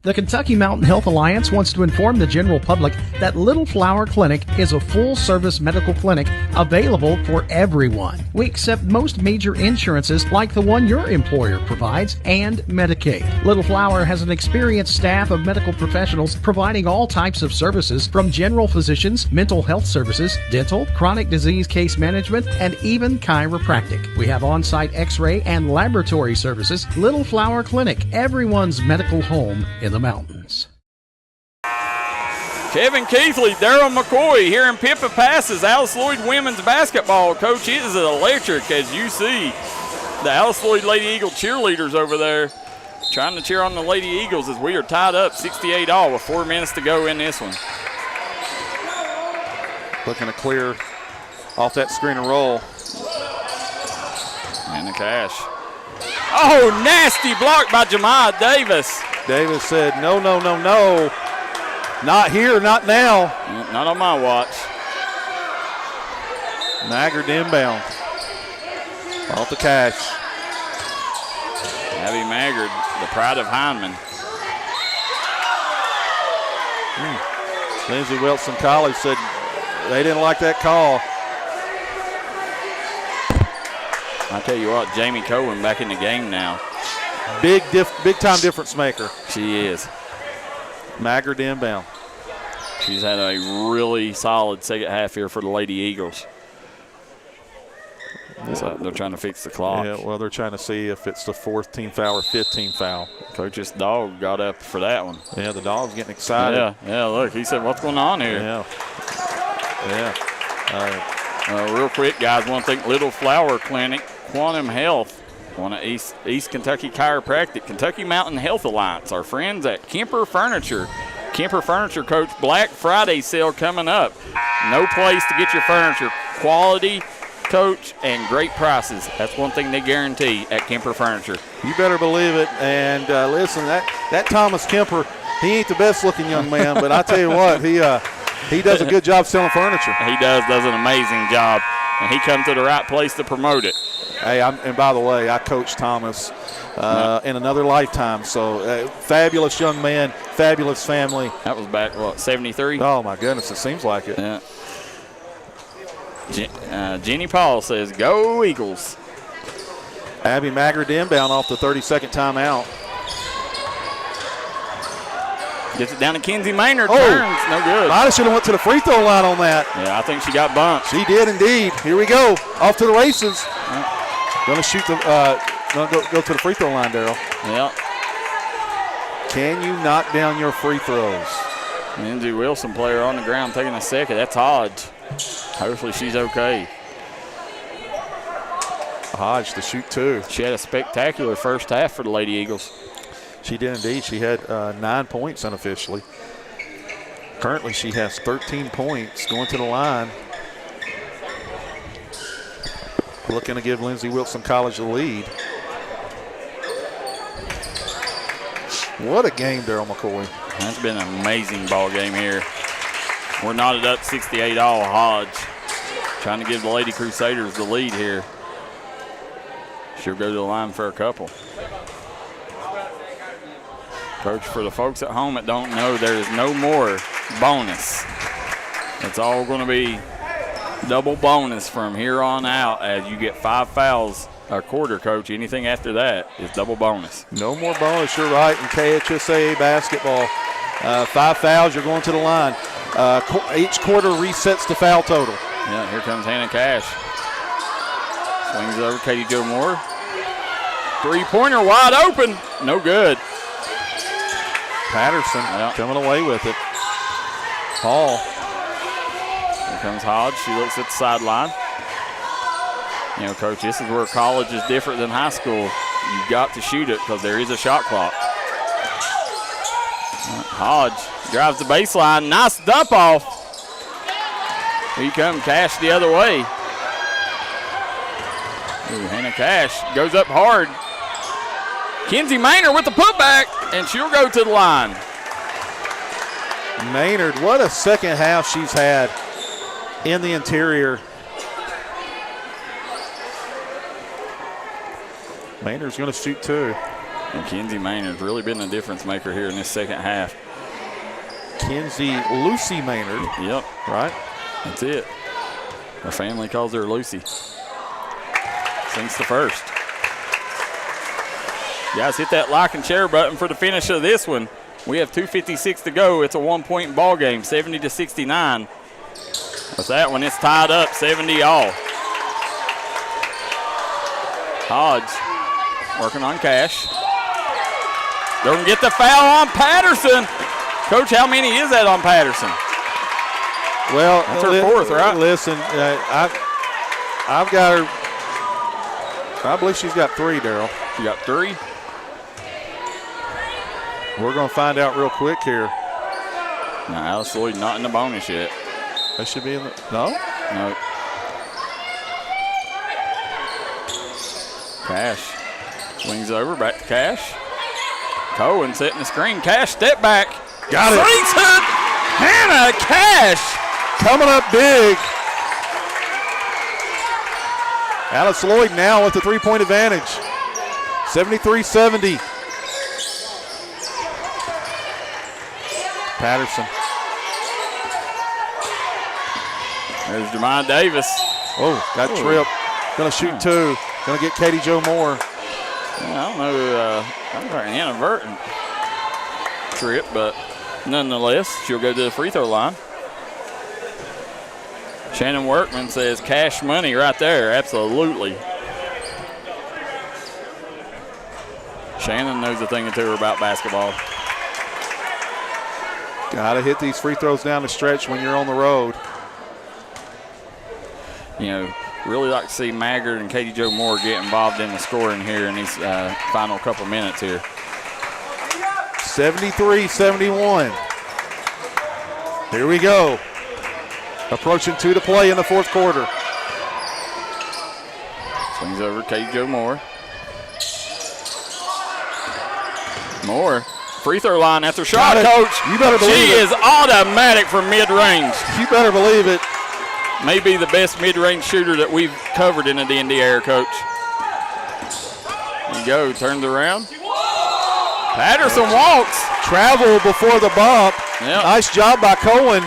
The Kentucky Mountain Health Alliance wants to inform the general public that Little Flower Clinic is a full-service medical clinic available for everyone. We accept most major insurances like the one your employer provides and Medicaid. Little Flower has an experienced staff of medical professionals providing all types of services from general physicians, mental health services, dental, chronic disease case management, and even chiropractic. We have on-site x-ray and laboratory services. Little Flower Clinic, everyone's medical home in the mountains. Kevin Keathley, Darryl McCoy here in Pippa Passes, Alice Lloyd women's basketball. Coach, it is electric as you see the Alice Lloyd Lady Eagle cheerleaders over there trying to cheer on the Lady Eagles as we are tied up 68-all with 4 minutes to go in this one. Looking to clear off that screen and roll. And the cash. Oh, nasty block by Jemiah Davis. Davis said, no. Not here, not now. Not on my watch. Maggard inbound. Off the cash. Abby Maggard, the pride of Hindman. Lindsey Wilson College said they didn't like that call. I tell you what, Jamie Cohen back in the game now. Big time difference maker. She is. Maggard inbound. She's had a really solid second half here for the Lady Eagles. So they're trying to fix the clock. Yeah, well, they're trying to see if it's the 4th team foul or 5th team foul. Coach's dog got up for that one. Yeah, the dog's getting excited. Yeah, look, he said, what's going on here? Yeah. Real quick, guys, want to thank Little Flower Clinic, Quantum Health, one of East Kentucky Chiropractic, Kentucky Mountain Health Alliance, our friends at Kemper Furniture. Kemper Furniture, Coach, Black Friday sale coming up. No place to get your furniture. Quality, Coach, and great prices. That's one thing they guarantee at Kemper Furniture. You better believe it. And listen, that Thomas Kemper, he ain't the best looking young man, but I tell you what, he does a good job selling furniture. He does an amazing job, and he comes to the right place to promote it. Hey, and by the way, I coached Thomas in another lifetime. So fabulous young man, fabulous family. That was back, 73? Oh, my goodness, it seems like it. Yeah. Jenny Paul says, go Eagles. Abby Maggard inbound off the 32nd timeout. Gets it down to Kenzie Maynard. Turns, no good. Might should have went to the free throw line on that. Yeah, I think she got bumped. She did indeed. Here we go. Off to the races. Going to shoot go to the free throw line, Darryl. Yeah. Can you knock down your free throws? Lindsey Wilson, player on the ground, taking a second. That's Hodge. Hopefully she's okay. Hodge to shoot 2. She had a spectacular first half for the Lady Eagles. She did indeed. She had 9 points unofficially. Currently she has 13 points going to the line. Looking to give Lindsey Wilson College the lead. What a game, Darryl McCoy. That's been an amazing ball game here. We're knotted up 68-all Hodge. trying to give the Lady Crusaders the lead here. She'll go to the line for a couple. Coach, for the folks at home that don't know, there is no more bonus. It's all going to be double bonus from here on out as you get 5 fouls a quarter, Coach. Anything after that is double bonus. No more bonus, you're right, in KHSAA basketball. 5 fouls, you're going to the line. Each quarter resets the foul total. Yeah, here comes Hannah Cash. Swings it over Katie Jo Moore. Three-pointer wide open. No good. Patterson coming away with it. Hall. Here comes Hodge. She looks at the sideline. You know, Coach, this is where college is different than high school. You've got to shoot it because there is a shot clock. Hodge drives the baseline. Nice dump off. Here you come, Cash the other way. Ooh, Hannah Cash goes up hard. Kenzie Maynard with the putback, and she'll go to the line. Maynard, what a second half she's had in the interior. Maynard's going to shoot 2. And Kenzie Maynard's really been a difference maker here in this second half. Kenzie Lucy Maynard. Yep. Right? That's it. Her family calls her Lucy. Sinks the first. Guys, hit that like and share button for the finish of this one. We have 2:56 to go. It's a 1-point ball game, 70-69. With that one, it's tied up, 70-all. Hodge working on Cash. Don't get the foul on Patterson. Coach, how many is that on Patterson? Well, that's her 4th, right? Listen, I've got her. I believe she's got 3, Darryl. She got 3? We're going to find out real quick here. No, Alice Lloyd not in the bonus yet. They should be in the, no? No. Cash swings over, back to Cash. Cohen setting the screen. Cash step back. Got it. Sinks it. Hannah Cash coming up big. Alice Lloyd now with the 3-point advantage. 73-70. Patterson. There's Jemima Davis. Oh, got tripped. Gonna shoot 2. Gonna get Katie Jo Moore. Yeah, I don't know. I don't think an inadvertent trip, but nonetheless, she'll go to the free throw line. Shannon Workman says cash money right there. Absolutely. Shannon knows a thing or two about basketball. Got to hit these free throws down the stretch when you're on the road. You know, really like to see Maggard and Katie Jo Moore get involved in the scoring here in these final couple minutes here. 73-71. Here we go. Approaching 2 to play in the 4th quarter. Swings over Katie Jo Moore. Moore, free throw line after shot, Coach. You better believe it. She is automatic from mid-range. You better believe it. Maybe the best mid-range shooter that we've covered in the D&D era, Coach. There you go, turned around. Patterson walks. Travel before the bump. Yep. Nice job by Cohen.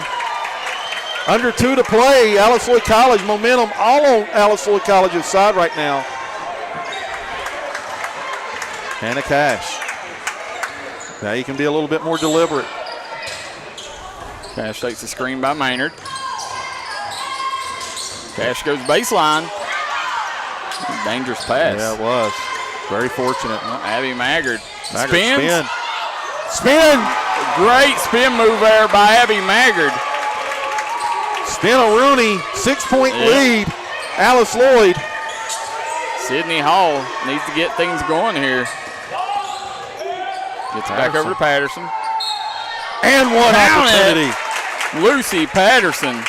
Under 2 to play. Alice Lloyd College momentum all on Alice Lloyd College's side right now. Hannah Cash. Now you can be a little bit more deliberate. Cash takes the screen by Maynard. Cash goes baseline. Dangerous pass. Yeah, it was. Very fortunate. Well, Abby Maggard spins. Spin. Great spin move there by Abby Maggard. Spin a Rooney, 6-point lead. Alice Lloyd. Sydney Hall needs to get things going here. Gets it back over to Patterson. And one opportunity. Lucy Patterson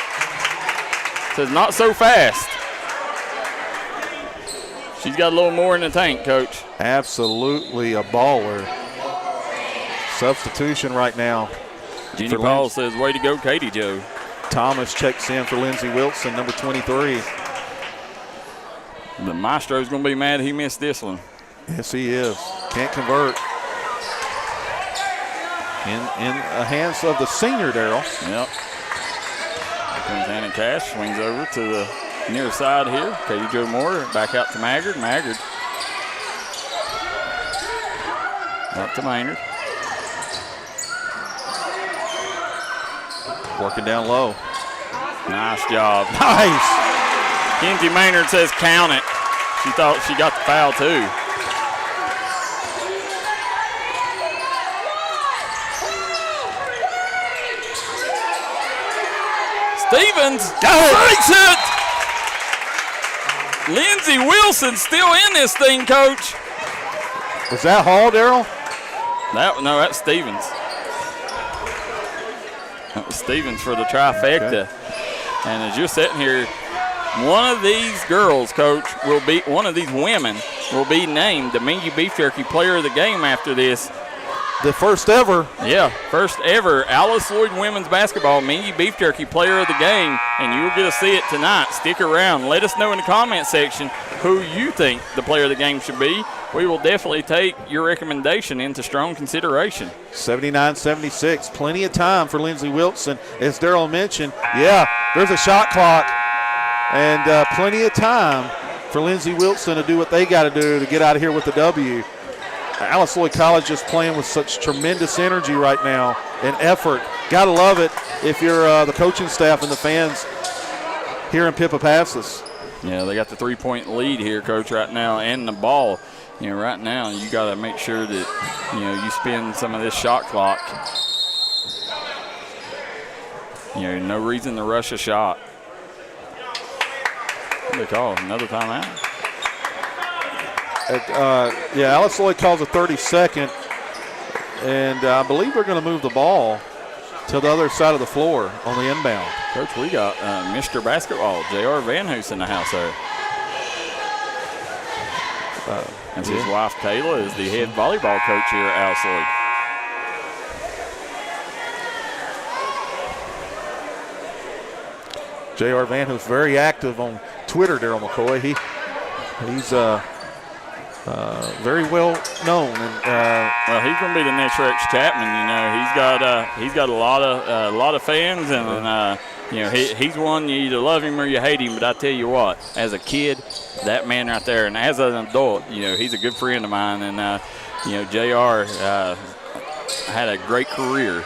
says not so fast. She's got a little more in the tank, Coach. Absolutely a baller. Substitution right now. Jeannie Paul says, way to go, Katie Jo. Thomas checks in for Lindsey Wilson, number 23. The Maestro's going to be mad he missed this one. Yes, he is. Can't convert. In the hands of the senior, Darryl. Yep. Here comes Anna Cash, swings over to the near side here. Katie Jo Moore back out to Maggard. Maggard up to Maynard. Working down low. Nice job. Nice. Kenzie Maynard says count it. She thought she got the foul too. Stevens takes it. Lindsey Wilson still in this thing, Coach. Was that Hall, Darryl? No, that's Stevens. That was Stevens for the trifecta. Okay. And as you're sitting here, one of these girls, Coach, one of these women will be named the Mingy Beef Jerky Player of the Game after this. The first ever. Yeah, first ever Alice Lloyd Women's Basketball Mingy Beef Jerky Player of the Game, and you'll get to see it tonight. Stick around. Let us know in the comment section who you think the Player of the Game should be. We will definitely take your recommendation into strong consideration. 79-76, plenty of time for Lindsey Wilson. As Darryl mentioned, yeah, there's a shot clock, and plenty of time for Lindsey Wilson to do what they got to do to get out of here with the W. Alice Lloyd College is playing with such tremendous energy right now and effort. Got to love it if you're the coaching staff and the fans here in Pippa-Passes. Yeah, they got the 3-point lead here, Coach, right now, and the ball. You know, right now you got to make sure that, you know, you spend some of this shot clock. You know, no reason to rush a shot. What do they call? Another timeout? Yeah, Alice Lloyd calls a 30-second, and I believe they're going to move the ball to the other side of the floor on the inbound. Coach, we got Mr. Basketball, J.R. Van Hoos in the house there. And his wife, Kayla, is the head volleyball coach here at Alice Lloyd. J.R. Van Hoos very active on Twitter, Darryl McCoy. He's very well known, and well, he's going to be the next Rex Chapman. You know, he's got a lot of fans, and you know, he's one you either love him or you hate him. But I tell you what, as a kid, that man right there, and as an adult, you know, he's a good friend of mine. And you know, JR had a great career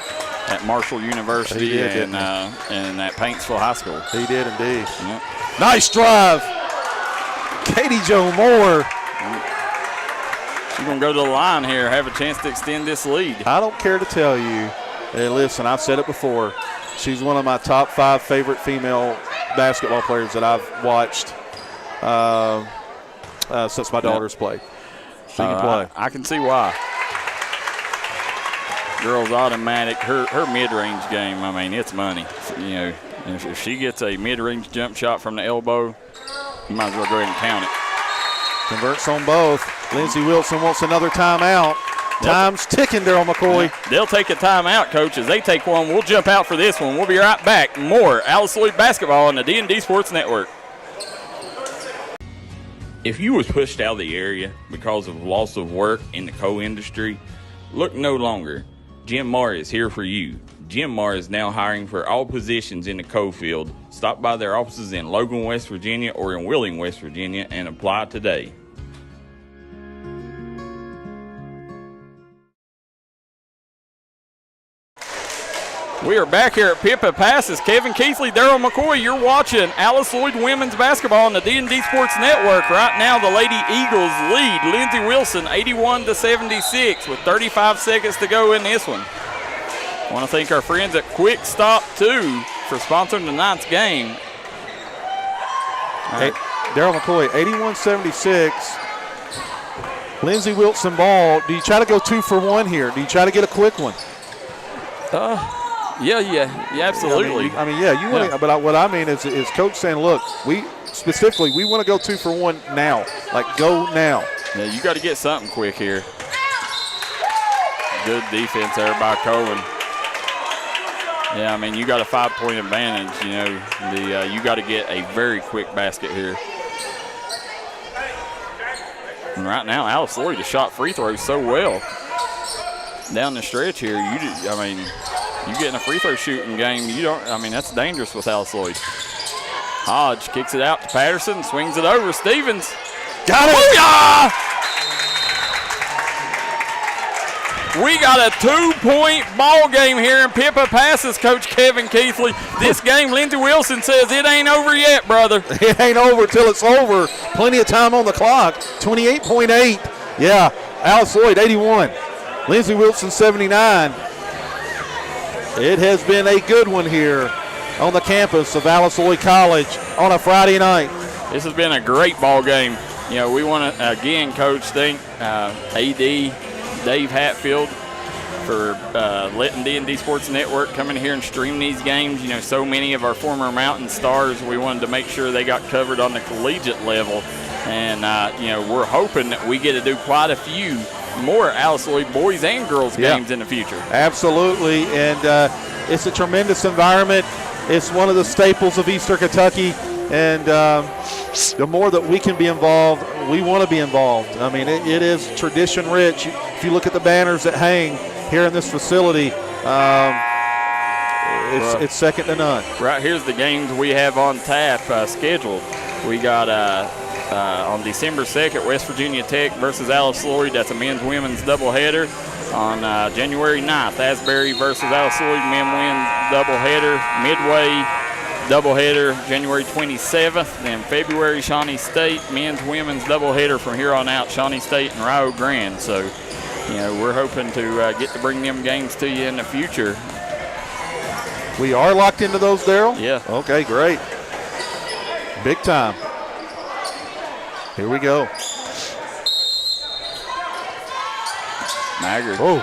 at Marshall University and at Paintsville High School. He did indeed. Yep. Nice drive, Katie Jo Moore. She's going to go to the line here, have a chance to extend this lead. I don't care to tell you. Hey, listen, I've said it before. She's one of my top 5 favorite female basketball players that I've watched since my daughter's played. She can play. I can see why. Girl's automatic. Her mid-range game, I mean, it's money. You know, if she gets a mid-range jump shot from the elbow, you might as well go ahead and count it. Converts on both. Lindsey Wilson wants another timeout. Time's ticking, Darryl McCoy. Yeah, they'll take a timeout, Coach. As they take one, we'll jump out for this one. We'll be right back. More Alice Lloyd basketball on the D&D Sports Network. If you was pushed out of the area because of loss of work in the coal industry, look no longer. Jim Marr is here for you. Jim Marr is now hiring for all positions in the coal field. Stop by their offices in Logan, West Virginia or in Wheeling, West Virginia and apply today. We are back here at Pippa-Passes. Kevin Keathley, Darryl McCoy, you're watching Alice Lloyd Women's Basketball on the D&D Sports Network. Right now, the Lady Eagles lead Lindsey Wilson 81-76 with 35 seconds to go in this one. I want to thank our friends at Quick Stop 2 for sponsoring tonight's game. Hey, Darryl McCoy, 81-76. Lindsey Wilson ball. Do you try to go 2 for 1 here? Do you try to get a quick one? Yeah, absolutely. I mean, you want to. But what I mean is Coach saying, look, we want to go 2 for 1 now. Like, go now. Yeah, you got to get something quick here. Good defense there by Cohen. Yeah, I mean, you got a 5-point advantage. You know, you got to get a very quick basket here. And right now, Alice Lloyd has shot free throws so well down the stretch here. You getting a free throw shooting game. That's dangerous with Alice Lloyd. Hodge kicks it out to Patterson, swings it over. Stevens. Got it. Booyah! We got a 2-point ball game here in Pippa passes, Coach Kevin Keathley. This game, Lindsey Wilson says it ain't over yet, brother. It ain't over till it's over. Plenty of time on the clock. 28.8. Yeah, Alice Lloyd, 81. Lindsey Wilson, 79. It has been a good one here on the campus of Alice Lloyd College on a Friday night. This has been a great ball game. You know, we want to, again, Coach, thank AD Dave Hatfield for letting D&D Sports Network come in here and stream these games. You know, so many of our former Mountain stars, we wanted to make sure they got covered on the collegiate level. And, we're hoping that we get to do quite a few more Alice Lloyd boys and girls games in the future. Absolutely, and it's a tremendous environment. It's one of the staples of Eastern Kentucky, and the more that we can be involved, we want to be involved. I mean, it is tradition rich. If you look at the banners that hang here in this facility, it's second to none. Right here's the games we have on tap scheduled. We got on December 2nd, West Virginia Tech versus Alice Lloyd. That's a men's-women's doubleheader. On January 9th, Asbury versus Alice Lloyd, men-women's doubleheader. Midway doubleheader January 27th. Then February, Shawnee State, men's-women's doubleheader from here on out, Shawnee State and Rio Grande. So, we're hoping to get to bring them games to you in the future. We are locked into those, Darryl? Yeah. Okay, great. Big time. Here we go. Maggard. Oh.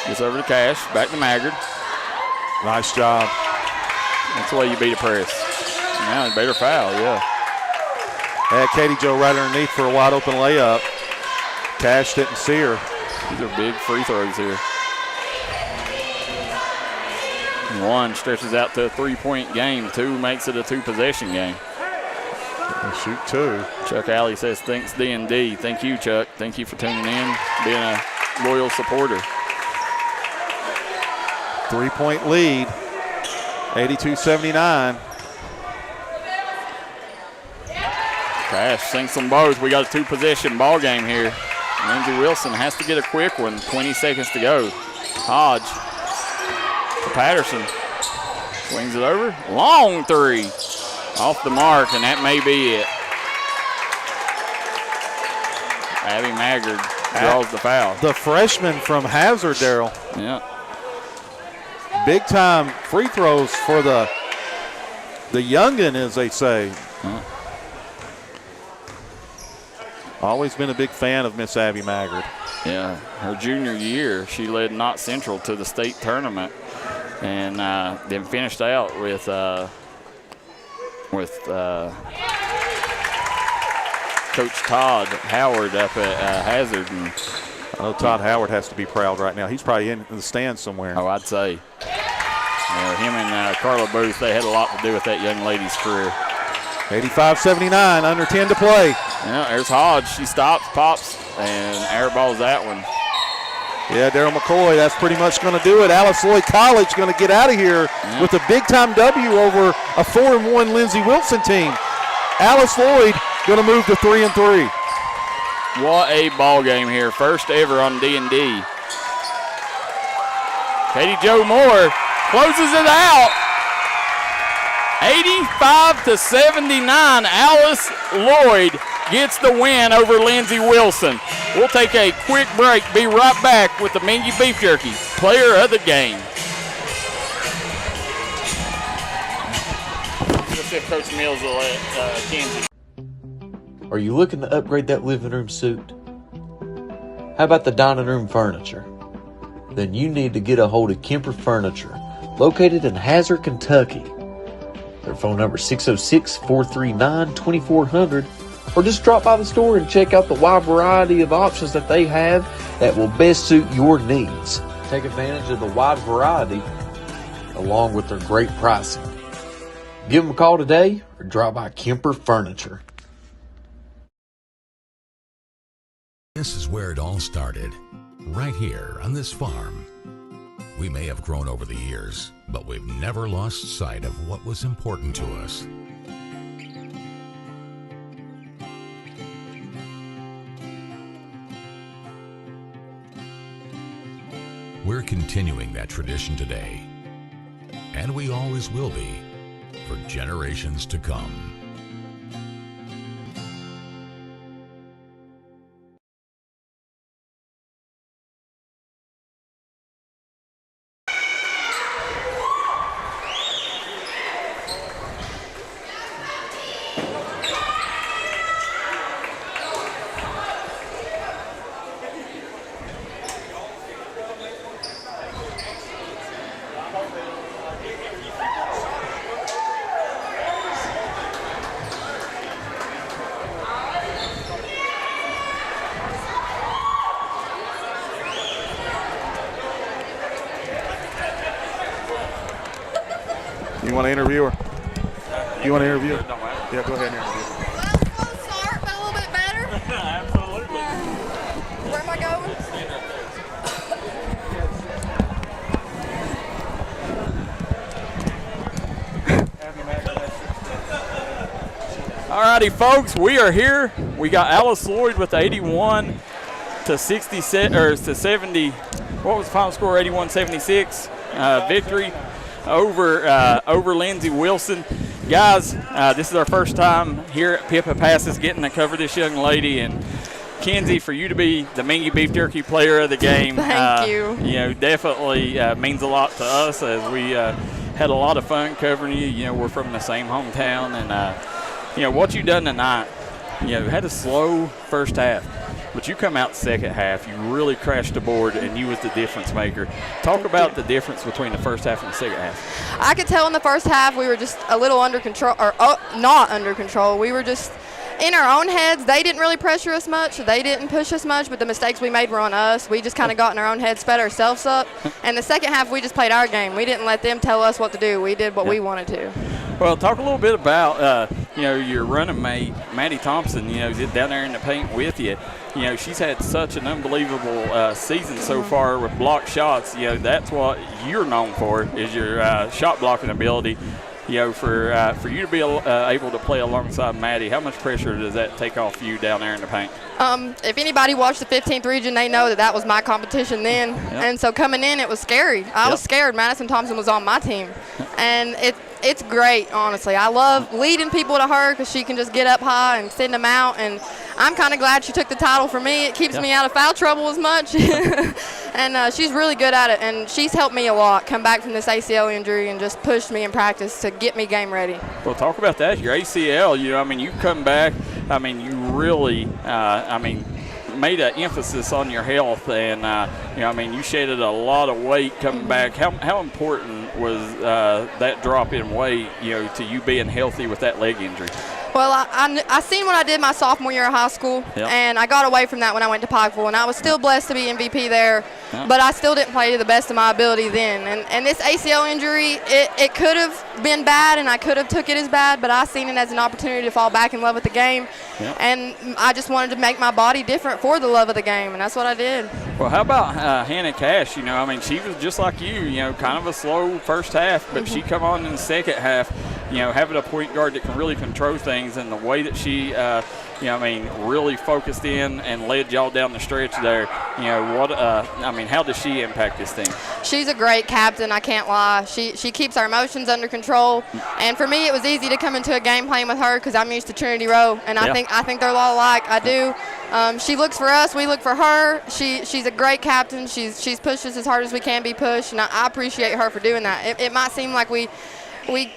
Gets over to Cash. Back to Maggard. Nice job. That's the way you beat a press. Now, better foul, yeah. Had Katie Jo right underneath for a wide open layup. Cash didn't see her. These are big free throws here. One stretches out to a 3-point game. Two makes it a 2-possession game. Shoot two. Chuck Alley says, thanks D&D. Thank you, Chuck. Thank you for tuning in, being a loyal supporter. 3-point lead, 82-79. Cash sinks them both. We got a 2-possession ball game here. Lindsey Wilson has to get a quick one. 20 seconds to go. Hodge to Patterson. Swings it over. Long three. Off the mark, and that may be it. Abby Maggard draws the foul. The freshman from Hazard, Darryl. Yeah. Big time free throws for the youngin', as they say. Always been a big fan of Miss Abby Maggard. Yeah, her junior year, she led Knott Central to the state tournament, and then finished out with Coach Todd Howard up at Hazard. And I know Todd Howard has to be proud right now. He's probably in the stands somewhere. Oh, I'd say. Him and Carla Booth, they had a lot to do with that young lady's career. 85-79, under 10 to play. Yeah, there's Hodge. She stops, pops, and airballs that one. Yeah, Darryl McCoy, that's pretty much going to do it. Alice Lloyd College going to get out of here with a big-time W over a 4-1 Lindsey Wilson team. Alice Lloyd going to move to 3-3. What a ball game here. First ever on D&D. Katie Jo Moore closes it out. 85-79. Alice Lloyd gets the win over Lindsey Wilson. We'll take a quick break. Be right back with the Mingy Beef Jerky player of the game. Let's see if Coach Mills will let Kenzie. Are you looking to upgrade that living room suite? How about the dining room furniture? Then you need to get a hold of Kemper Furniture, located in Hazard, Kentucky. Their phone number is 606-439-2400, or just drop by the store and check out the wide variety of options that they have that will best suit your needs. Take advantage of the wide variety along with their great pricing. Give them a call today or drop by Kemper Furniture. This is where it all started, right here on this farm. We may have grown over the years, but we've never lost sight of what was important to us. We're continuing that tradition today, and we always will be for generations to come. You want to interview her? You want to interview her? Yeah, go ahead and interview her. Start, but a little bit better. Absolutely. Where am I going? All righty, folks, we are here. We got Alice Lloyd with the 81 to 70. What was the final score? 81-76 victory over Lindsey Wilson. Guys, this is our first time here at Pippa Passes getting to cover this young lady. And Kenzie, for you to be the Mingy Beef Jerky Player of the game, Thank you. You know, definitely means a lot to us, as we had a lot of fun covering you. You know, we're from the same hometown, and you know what you done tonight. You know, had a slow first half, but you come out the second half, you really crashed the board, and you was the difference maker. Talk about the difference between the first half and the second half. I could tell in the first half we were just a little under control, or not under control. We were just in our own heads. They didn't really pressure us much. They didn't push us much, but the mistakes we made were on us. We just kind of got in our own heads, sped ourselves up. And the second half, we just played our game. We didn't let them tell us what to do. We did what we wanted to. Well, talk a little bit about, you know, your running mate, Maddie Thompson, you know, down there in the paint with you. You know, she's had such an unbelievable season so far with block shots. You know, that's what you're known for, is your shot blocking ability. You know, for you to be able to play alongside Maddie, how much pressure does that take off you down there in the paint? If anybody watched the 15th region, they know that was my competition then. And so coming in, it was scary. I was scared. Madison Thompson was on my team. And it's great, honestly. I love leading people to her because she can just get up high and send them out. And I'm kind of glad she took the title for me. It keeps me out of foul trouble as much. And she's really good at it. And she's helped me a lot come back from this ACL injury and just pushed me in practice to get me game ready. Well, talk about that. Your ACL, you know, I mean, you come back. I mean, you really, made an emphasis on your health, and you know, I mean, you shedded a lot of weight coming back. How important was that drop in weight, you know, to you being healthy with that leg injury? Well, I seen what I did my sophomore year of high school, and I got away from that when I went to Pikeville, and I was still blessed to be MVP there, but I still didn't play to the best of my ability then. And this ACL injury, it could have been bad, and I could have took it as bad, but I seen it as an opportunity to fall back in love with the game, and I just wanted to make my body different for the love of the game, and that's what I did. Well, how about Hannah Cash? You know, I mean, she was just like you know, kind of a slow first half, but she come on in the second half, you know, having a point guard that can really control things, and the way that she, you know, I mean, really focused in and led y'all down the stretch there. You know, what, I mean, how does she impact this team? She's a great captain, I can't lie. She keeps our emotions under control, and for me, it was easy to come into a game playing with her because I'm used to Trinity Row, and I think they're a lot alike. I do. She looks for us, we look for her. She's a great captain. She's pushed us as hard as we can be pushed, and I appreciate her for doing that. It might seem like we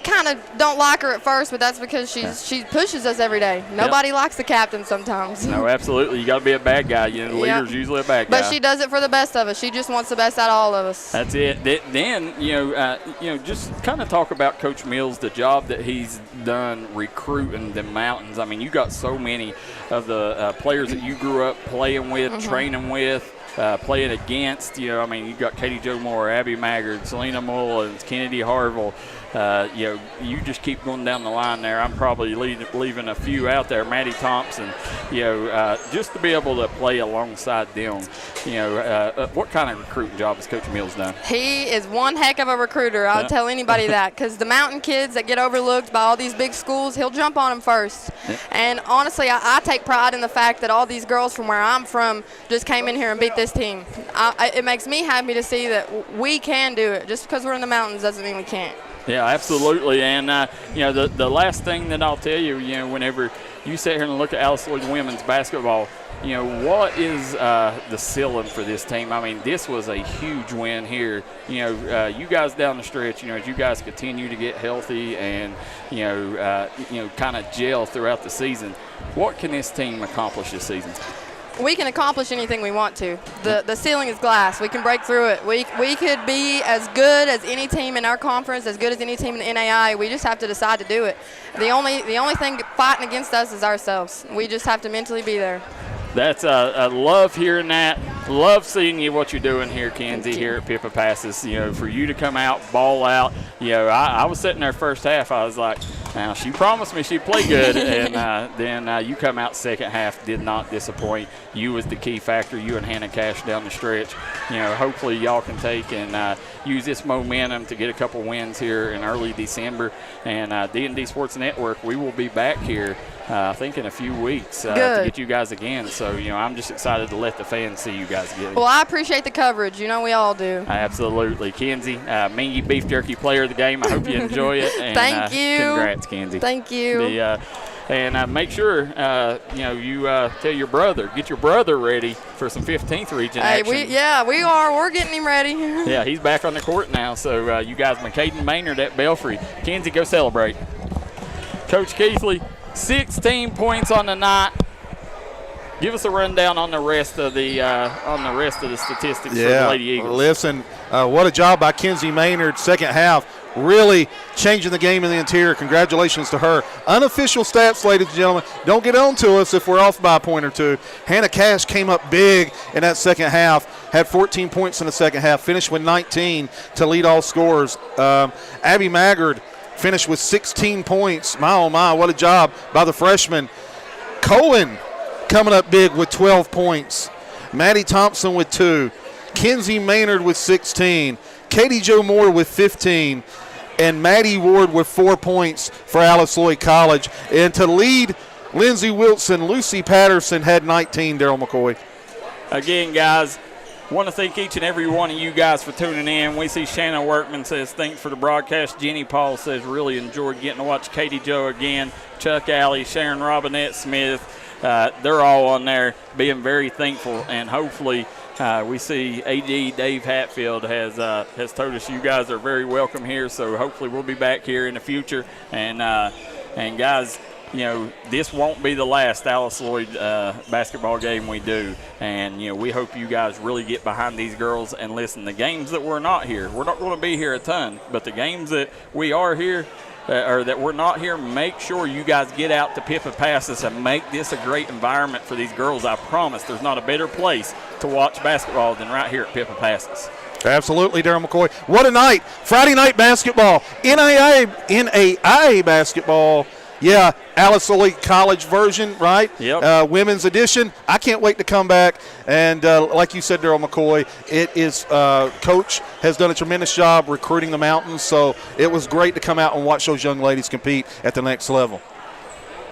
kind of don't like her at first, but that's because she pushes us every day. Nobody likes the captain sometimes. No, absolutely. You got to be a bad guy. You know, the leader's usually a bad guy. But she does it for the best of us. She just wants the best out of all of us. That's it. Then, you know, just kind of talk about Coach Mills, the job that he's done recruiting the Mountains. I mean, you got so many of the players that you grew up playing with, training with. playing against, I mean, you got Katie Jo Moore, Abby Maggard, Selena Mullins, Kennedy Harville. You just keep going down the line there. I'm probably leaving a few out there. Maddie Thompson, just to be able to play alongside them. What kind of recruiting job has Coach Mills done? He is one heck of a recruiter. I'll tell anybody that, because the mountain kids that get overlooked by all these big schools, he'll jump on them first. Yeah. And honestly, I take pride in the fact that all these girls from where I'm from just came in here and beat this team. It makes me happy to see that we can do it. Just because we're in the mountains doesn't mean we can't. Yeah, absolutely. And, the last thing that I'll tell you, whenever you sit here and look at Alice Lloyd women's basketball, what is the ceiling for this team? I mean, this was a huge win here. You guys down the stretch, as you guys continue to get healthy and, kind of gel throughout the season, what can this team accomplish this season? We can accomplish anything we want to. The ceiling is glass. We can break through it. We could be as good as any team in our conference, as good as any team in the NAI. We just have to decide to do it. The only thing fighting against us is ourselves. We just have to mentally be there. That's I love hearing that. Love seeing what you're doing here, Kenzie, here at Pippa Passes. For you to come out, ball out. I was sitting there first half. I was like, now she promised me she'd play good, and then you come out second half, did not disappoint. You was the key factor. You and Hannah Cash down the stretch. Hopefully y'all can take and use this momentum to get a couple wins here in early December. And D&D Sports Network, we will be back here. I think in a few weeks to get you guys again. So, I'm just excited to let the fans see you guys again. Well, I appreciate the coverage. We all do. Absolutely. Kenzie, Mingy Beef Jerky Player of the Game. I hope you enjoy it. And, Thank you. Congrats, Kenzie. Thank you. And make sure, you tell your brother, get your brother ready for some 15th region action. We are. We're getting him ready. Yeah, he's back on the court now. So, you guys, McCaden Maynard at Belfry. Kenzie, go celebrate. Coach Keathley, 16 points on the night. Give us a rundown on the rest of the statistics for the Lady Eagles. Listen, what a job by Kenzie Maynard, second half, really changing the game in the interior. Congratulations to her. Unofficial stats, ladies and gentlemen. Don't get on to us if we're off by a point or two. Hannah Cash came up big in that second half, had 14 points in the second half, finished with 19 to lead all scorers. Abby Maggard finished with 16 points. My, oh my, what a job by the freshman. Cohen coming up big with 12 points. Maddie Thompson with 2. Kenzie Maynard with 16. Katie Jo Moore with 15. And Maddie Ward with 4 points for Alice Lloyd College. And to lead Lindsey Wilson, Lucy Patterson had 19, Darryl McCoy. Again, guys, want to thank each and every one of you guys for tuning in. We see Shannon Workman says, thanks for the broadcast. Jenny Paul says, really enjoyed getting to watch Katie Jo again. Chuck Alley, Sharon Robinette Smith, they're all on there being very thankful. And hopefully we see AD Dave Hatfield has told us you guys are very welcome here. So hopefully we'll be back here in the future. And guys, this won't be the last Alice Lloyd basketball game we do. And, we hope you guys really get behind these girls and listen. The games that we're not here, we're not going to be here a ton, but the games that we are here or that we're not here, make sure you guys get out to Pippa Passes and make this a great environment for these girls. I promise there's not a better place to watch basketball than right here at Pippa Passes. Absolutely, Darryl McCoy. What a night. Friday night basketball. NAIA basketball. Yeah, Alice Lloyd College version, right? Yep. Women's edition. I can't wait to come back. And like you said, Darryl McCoy, it is Coach has done a tremendous job recruiting the Mountains. So it was great to come out and watch those young ladies compete at the next level.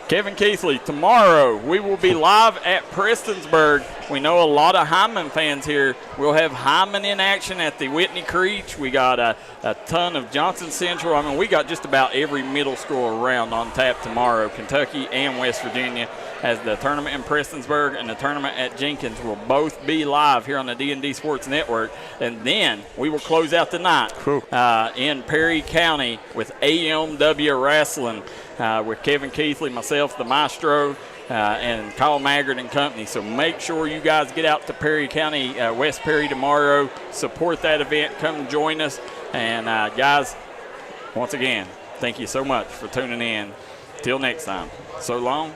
Kevin Keathley, tomorrow we will be live at Prestonsburg. We know a lot of Hyman fans here. We'll have Hyman in action at the Whitney Creech. We got a ton of Johnson Central. I mean, we got just about every middle school around on tap tomorrow. Kentucky and West Virginia, as the tournament in Prestonsburg and the tournament at Jenkins will both be live here on the D&D Sports Network. And then we will close out the night in Perry County with AMW Wrestling. With Kevin Keathley, myself, the Maestro, and Kyle Maggard and company. So make sure you guys get out to Perry County, West Perry tomorrow. Support that event. Come join us. And, guys, once again, thank you so much for tuning in. Till next time. So long.